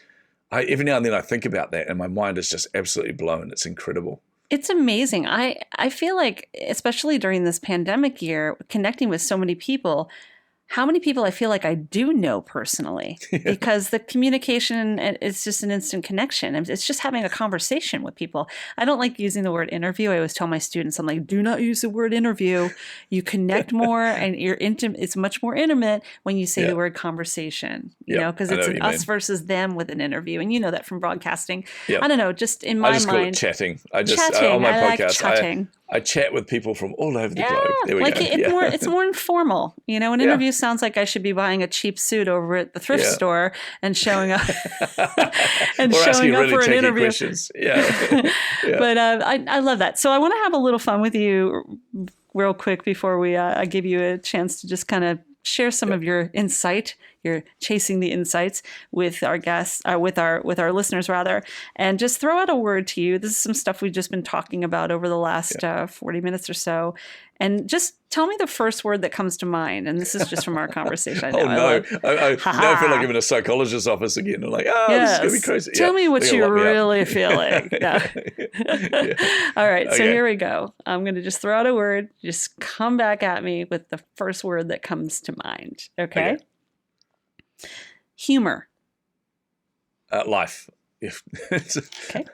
every now and then I think about that and my mind is just absolutely blown. It's incredible. It's amazing. I feel like, especially during this pandemic year, connecting with so many people, how many people I feel like I do know personally because the communication, it's just an instant connection. It's just having a conversation with people. I don't like using the word interview. I always tell my students, I'm like, do not use the word interview. You connect more and you're intimate. It's much more intimate when you say the word conversation, because it's an us versus them with an interview. And you know that from broadcasting. I don't know, just in my mind. I just call it chatting. On my podcast, chatting. I chat with people from all over the globe. There we like go. it's more informal. You know, an interview sounds like I should be buying a cheap suit over at the thrift store and showing up and or showing up really for an interview. Questions. Yeah. But I love that. So I want to have a little fun with you real quick before we I give you a chance to just kind of share some of your insight. You're chasing the insights with our guests, with our listeners rather, and just throw out a word to you. This is some stuff we've just been talking about over the last 40 minutes or so, and just tell me the first word that comes to mind. And this is just from our conversation. I know, now I feel like I'm in a psychologist's office again. I'm like, this is gonna be crazy. Tell me what you're really feeling. No. All right, so here we go. I'm gonna just throw out a word. Just come back at me with the first word that comes to mind. Okay. Humor. Life. Okay.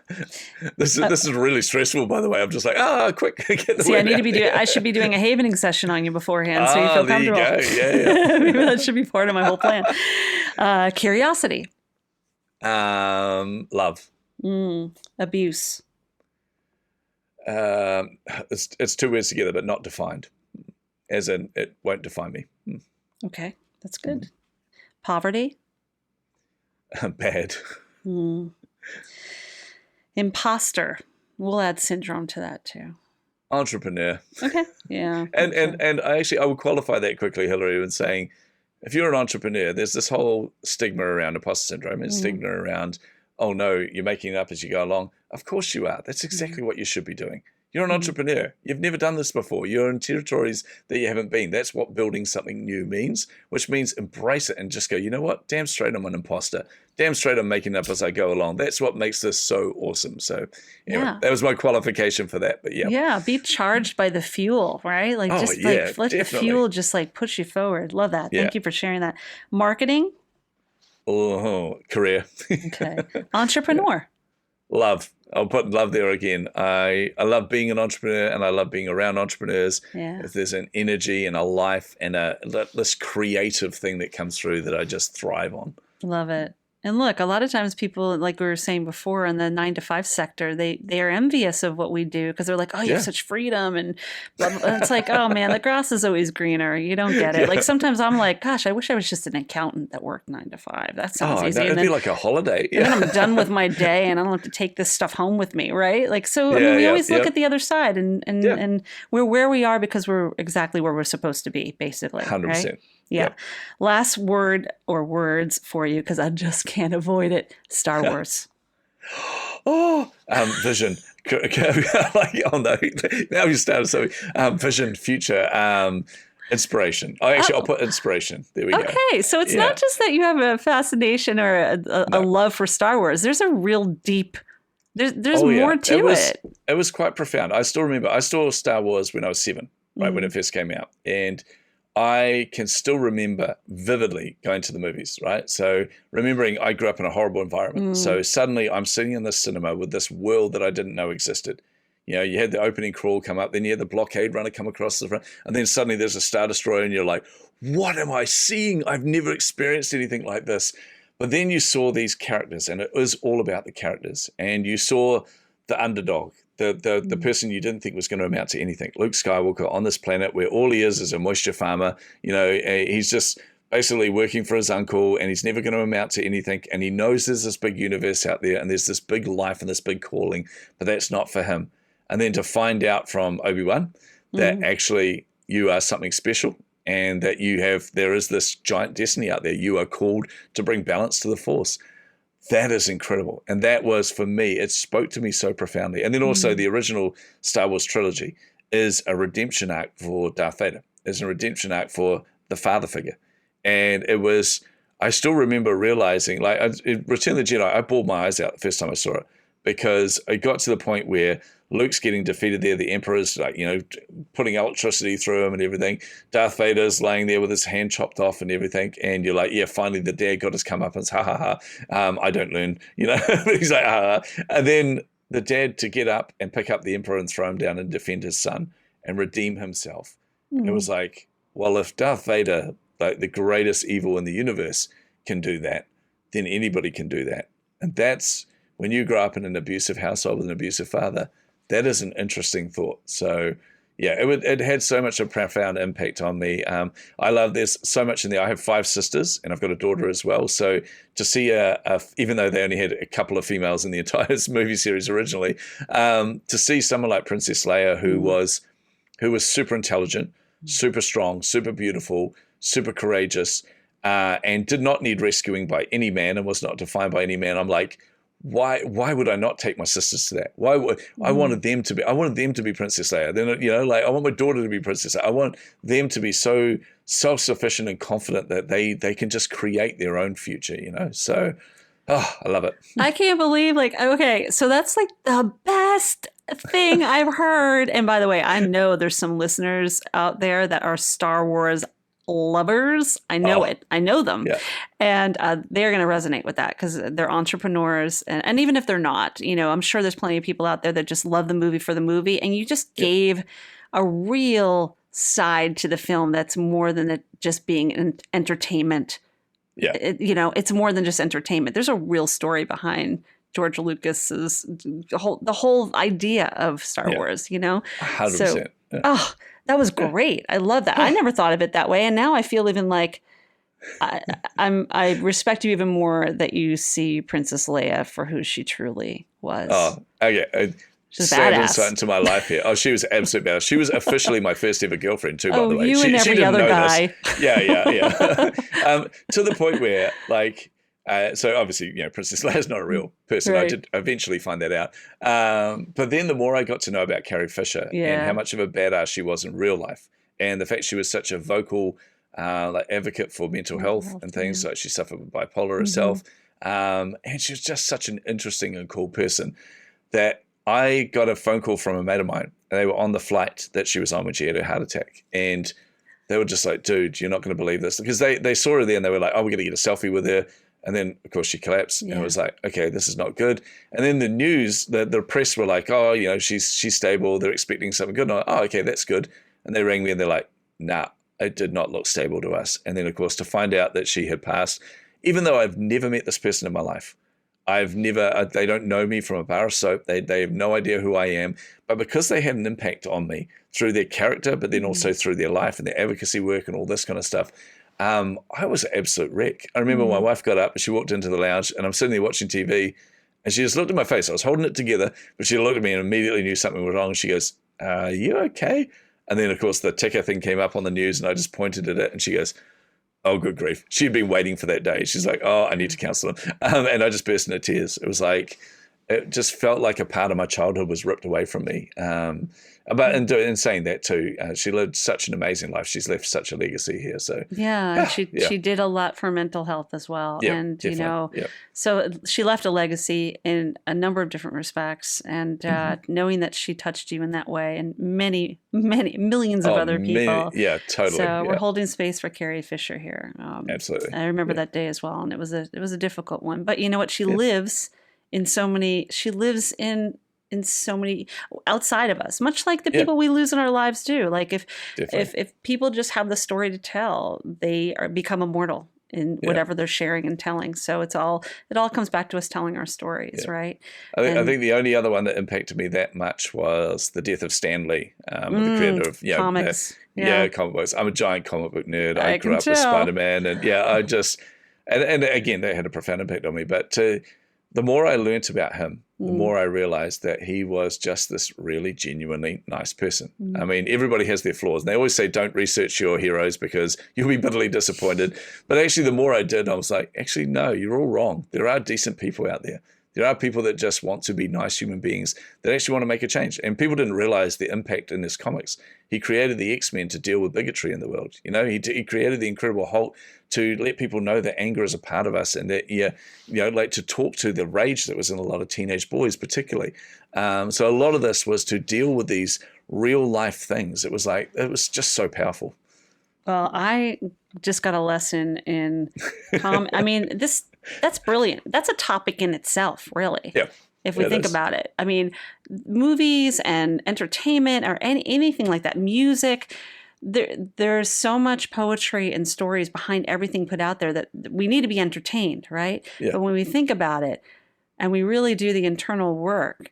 This is really stressful, by the way. I'm just like, quick, get the word I should be doing a havening session on you beforehand, so you feel comfortable. There you go. Yeah. Maybe that should be part of my whole plan. Curiosity. Love. Abuse. It's two words together, but not defined. As in, it won't define me. Okay, that's good. Poverty. Bad. Imposter. We'll add syndrome to that too. Entrepreneur. Okay. Yeah. And I would qualify that quickly, Hilary, in saying, if you're an entrepreneur, there's this whole stigma around imposter syndrome and stigma around, oh no, you're making it up as you go along. Of course you are. That's exactly what you should be doing. You're an entrepreneur. You've never done this before. You're in territories that you haven't been. That's what building something new means, which means embrace it and just go, you know what? Damn straight I'm an imposter. Damn straight I'm making it up as I go along. That's what makes this so awesome. So anyway, that was my qualification for that. But yeah, be charged by the fuel, right? Like let the fuel just like push you forward. Love that. Thank you for sharing that. Marketing. Career. Okay. Entrepreneur. Love. I'll put love there again. I love being an entrepreneur and I love being around entrepreneurs. Yeah. If there's an energy and a life and this creative thing that comes through that I just thrive on. Love it. And look, a lot of times people, like we were saying before, in the 9-to-5 sector, they are envious of what we do because they're like, oh, you have such freedom. And blah, blah, blah. It's like, oh, man, the grass is always greener. You don't get it. Like sometimes I'm like, gosh, I wish I was just an accountant that worked 9 to 5. That sounds easy. It'd be like a holiday. And then I'm done with my day and I don't have to take this stuff home with me, right? Like, so I mean, we always look at the other side and we're where we are because we're exactly where we're supposed to be, basically. 100%. Right? Yeah. Yep. Last word or words for you, because I just can't avoid it. Star Wars. Vision. Like, oh no, now you started something. Vision, future, inspiration. I'll put inspiration. There we go. Okay, so it's not just that you have a fascination or a love for Star Wars. There's a real deep. There's more to it. It was quite profound. I still remember. I saw Star Wars when I was 7, right when it first came out, and I can still remember vividly going to the movies, right? So remembering I grew up in a horrible environment. So suddenly I'm sitting in this cinema with this world that I didn't know existed. You know, you had the opening crawl come up, then you had the blockade runner come across the front, and then suddenly there's a Star Destroyer and you're like, what am I seeing? I've never experienced anything like this. But then you saw these characters and it was all about the characters. And you saw the underdog, the person you didn't think was going to amount to anything. Luke Skywalker on this planet where all he is a moisture farmer. You know, he's just basically working for his uncle and he's never going to amount to anything. And he knows there's this big universe out there and there's this big life and this big calling, but that's not for him. And then to find out from Obi-Wan that actually you are something special and that there is this giant destiny out there. You are called to bring balance to the Force. That is incredible. And that was, for me, it spoke to me so profoundly. And then also the original Star Wars trilogy is a redemption arc for Darth Vader. It's a redemption arc for the father figure. And it was, I still remember realizing, like, Return of the Jedi, I bawled my eyes out the first time I saw it because it got to the point where Luke's getting defeated there. The Emperor's, like, you know, putting electricity through him and everything. Darth Vader's laying there with his hand chopped off and everything. And you're like, yeah, finally the dad got his comeuppance. Ha ha ha. I don't learn, you know. He's like, ha ha. And then the dad to get up and pick up the Emperor and throw him down and defend his son and redeem himself. It was like, well, if Darth Vader, like the greatest evil in the universe, can do that, then anybody can do that. And that's when you grow up in an abusive household with an abusive father. That is an interesting thought. So yeah, it had so much a profound impact on me. I love, there's so much in there. I have 5 sisters and I've got a daughter as well. So to see even though they only had a couple of females in the entire movie series originally, to see someone like Princess Leia who was super intelligent, super strong, super beautiful, super courageous, and did not need rescuing by any man and was not defined by any man. I'm like, why would I not take my sisters to that? Why would I wanted them to be Princess Leia. Then, like, I want my daughter to be Princess Leia. I want them to be so self-sufficient and confident that they can just create their own future, So, I love it. I can't believe, like, okay, so that's like the best thing I've heard. And by the way, I know there's some listeners out there that are Star Wars lovers. I know it. I know them. Yeah. And they're going to resonate with that because they're entrepreneurs. And even if they're not, I'm sure there's plenty of people out there that just love the movie for the movie. And you just gave a real side to the film that's more than it just being an entertainment. Yeah. It's more than just entertainment. There's a real story behind George Lucas's the whole idea of Star Wars, 100%. So, that was great. I love that. I never thought of it that way. And now I feel even like I respect you even more that you see Princess Leia for who she truly was. Oh, okay. She's sad badass. insight into my life here. Oh, she was absolute badass. She was officially my first ever girlfriend too, by the way. You she and every didn't other know guy. This. Yeah. To the point where, like, so obviously, Princess Leia's not a real person. Right. I did eventually find that out. But then the more I got to know about Carrie Fisher and how much of a badass she was in real life, and the fact she was such a vocal advocate for mental health and things, like she suffered with bipolar herself, and she was just such an interesting and cool person that I got a phone call from a mate of mine, and they were on the flight that she was on when she had her heart attack, and they were just like, dude, you're not going to believe this, because they saw her there and they were like, oh, we're going to get a selfie with her. And then, of course, she collapsed, and it was like, okay, this is not good. And then the news, the press were like, oh, she's stable. They're expecting something good. And I'm like, oh, okay, that's good. And they rang me, and they're like, nah, it did not look stable to us. And then, of course, to find out that she had passed, even though I've never met this person in my life, they don't know me from a bar of soap. They have no idea who I am. But because they had an impact on me through their character, but then also through their life and their advocacy work and all this kind of stuff, I was an absolute wreck. I remember my wife got up and she walked into the lounge, and I'm sitting there watching TV, and she just looked at my face. I was holding it together, but she looked at me and immediately knew something was wrong. And she goes, are you okay? And then, of course, the ticker thing came up on the news, and I just pointed at it, and she goes, oh, good grief. She had been waiting for that day. She's like, oh, I need to counsel him. And I just burst into tears. It was like, it just felt like a part of my childhood was ripped away from me. But in saying that too, she lived such an amazing life. She's left such a legacy here. So she did a lot for mental health as well. Yeah, and definitely. So she left a legacy in a number of different respects. And knowing that she touched you in that way, and many millions of other people. Totally. So we're holding space for Carrie Fisher here. Absolutely. I remember that day as well, and it was a difficult one. But you know what? She lives in so many. She lives in so many outside of us, much like the people we lose in our lives do. Like if people just have the story to tell, they become immortal in whatever they're sharing and telling. So it all comes back to us telling our stories, right? I think the only other one that impacted me that much was the death of Stan Lee, the creator of comics. Comic books. I'm a giant comic book nerd. I grew up with Spider-Man, and I just and again that had a profound impact on me. But the more I learnt about him, the more I realized that he was just this really genuinely nice person. I mean, everybody has their flaws. And they always say, don't research your heroes because you'll be bitterly disappointed. But actually, the more I did, I was like, actually, no, you're all wrong. There are decent people out there. There are people that just want to be nice human beings that actually want to make a change. And people didn't realize the impact in his comics. He created the X-Men to deal with bigotry in the world. He created the Incredible Hulk to let people know that anger is a part of us, and that, like to talk to the rage that was in a lot of teenage boys particularly. So a lot of this was to deal with these real life things. It was just so powerful. Well, I just got a lesson in I mean, that's brilliant. That's a topic in itself, really. Yeah. If we think about it. I mean, movies and entertainment or anything like that, music, there's so much poetry and stories behind everything put out there that we need to be entertained, right? Yeah. But when we think about it and we really do the internal work,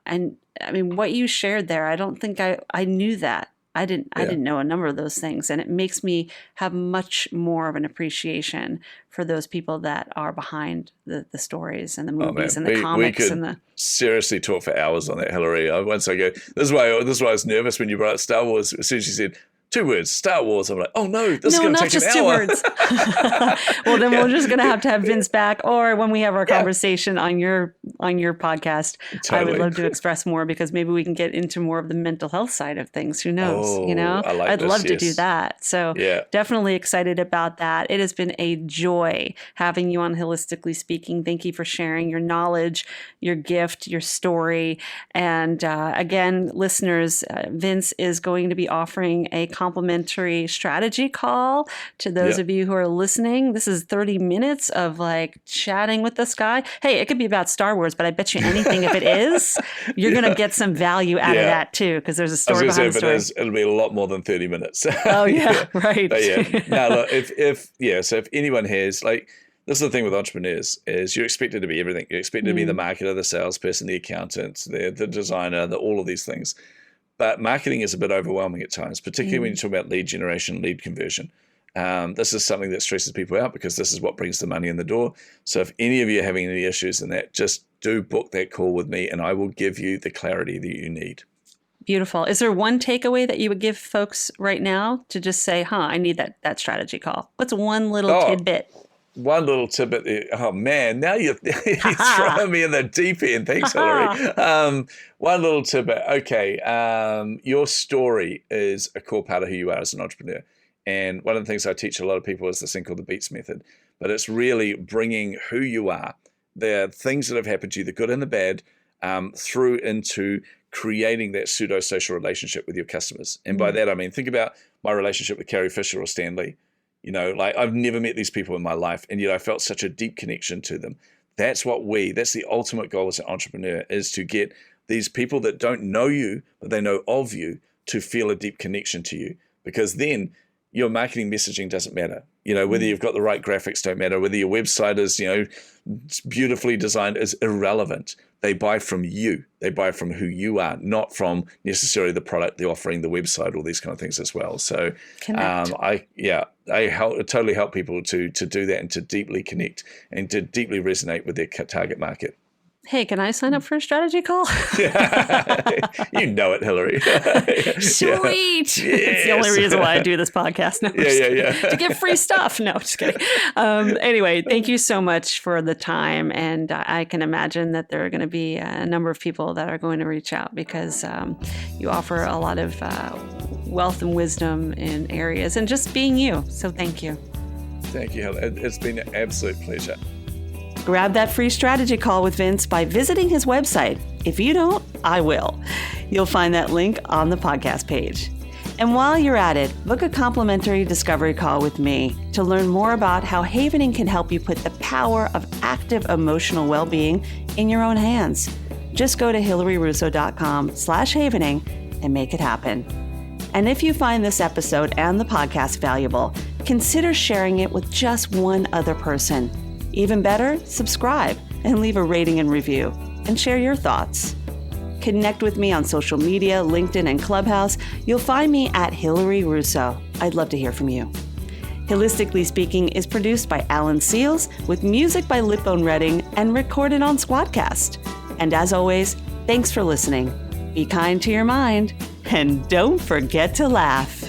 And I mean, what you shared there, I don't think I knew that. I didn't know a number of those things, and it makes me have much more of an appreciation for those people that are behind the stories and the movies and the comics. We could seriously talk for hours on that, Hilary. Once I go, this is why I was nervous when you brought up Star Wars. As soon as you said 2 words, Star Wars, I'm like, oh no, this is going to take an hour. No, not just 2 words. Well, then we're just going to have Vince back, or when we have our conversation on your podcast, totally. I would love to express more, because maybe we can get into more of the mental health side of things. Who knows? I'd love to do that. So definitely excited about that. It has been a joy having you on Hilistically Speaking. Thank you for sharing your knowledge, your gift, your story. And again, listeners, Vince is going to be offering a complimentary strategy call to those of you who are listening. This is 30 minutes of like chatting with this guy. Hey, it could be about Star Wars, but I bet you anything if it is, you're going to get some value out of that too, because there's a story behind the story. It'll be a lot more than 30 minutes. Oh yeah, right. But now look, so if anyone has, like, this is the thing with entrepreneurs, is you're expected to be everything. You're expected to be the marketer, the salesperson, the accountant, the designer, all of these things. But marketing is a bit overwhelming at times, particularly when you talk about lead generation, lead conversion. This is something that stresses people out, because this is what brings the money in the door. So if any of you are having any issues in that, just do book that call with me, and I will give you the clarity that you need. Beautiful. Is there one takeaway that you would give folks right now to just say, I need that strategy call? What's one little tidbit? One little tidbit. Oh man, now you're throwing me in the deep end. Thanks, Hilary. One little tidbit. Okay, your story is a core part of who you are as an entrepreneur. And one of the things I teach a lot of people is this thing called the BEATS method. But it's really bringing who you are, the things that have happened to you, the good and the bad, through into creating that pseudo-social relationship with your customers. And by that, I mean, think about my relationship with Carrie Fisher or Stan Lee. Like, I've never met these people in my life, and yet I felt such a deep connection to them. That's the ultimate goal as an entrepreneur, is to get these people that don't know you, but they know of you, to feel a deep connection to you. Because then your marketing messaging doesn't matter. Whether you've got the right graphics don't matter. Whether your website is, beautifully designed is irrelevant. They buy from you. They buy from who you are, not from necessarily the product, the offering, the website, all these kind of things as well. So I totally help people to do that, and to deeply connect and to deeply resonate with their target market. Hey, can I sign up for a strategy call? You know it, Hilary. Sweet. Yeah. Yes. It's the only reason why I do this podcast. No, to get free stuff. No, just kidding. Anyway, thank you so much for the time. And I can imagine that there are going to be a number of people that are going to reach out, because you offer a lot of wealth and wisdom in areas, and just being you. So thank you. Thank you, Hilary. It's been an absolute pleasure. Grab that free strategy call with Vince by visiting his website. If you don't, I will. You'll find that link on the podcast page. And while you're at it, book a complimentary discovery call with me to learn more about how havening can help you put the power of active emotional well-being in your own hands. Just go to hilaryrusso.com/havening and make it happen. And if you find this episode and the podcast valuable, consider sharing it with just one other person. Even better, subscribe and leave a rating and review, and share your thoughts. Connect with me on social media, LinkedIn, and Clubhouse. You'll find me at Hilary Russo. I'd love to hear from you. Hilistically Speaking is produced by Alan Seals, with music by Lipbone Redding, and recorded on Squadcast. And as always, thanks for listening. Be kind to your mind, and don't forget to laugh.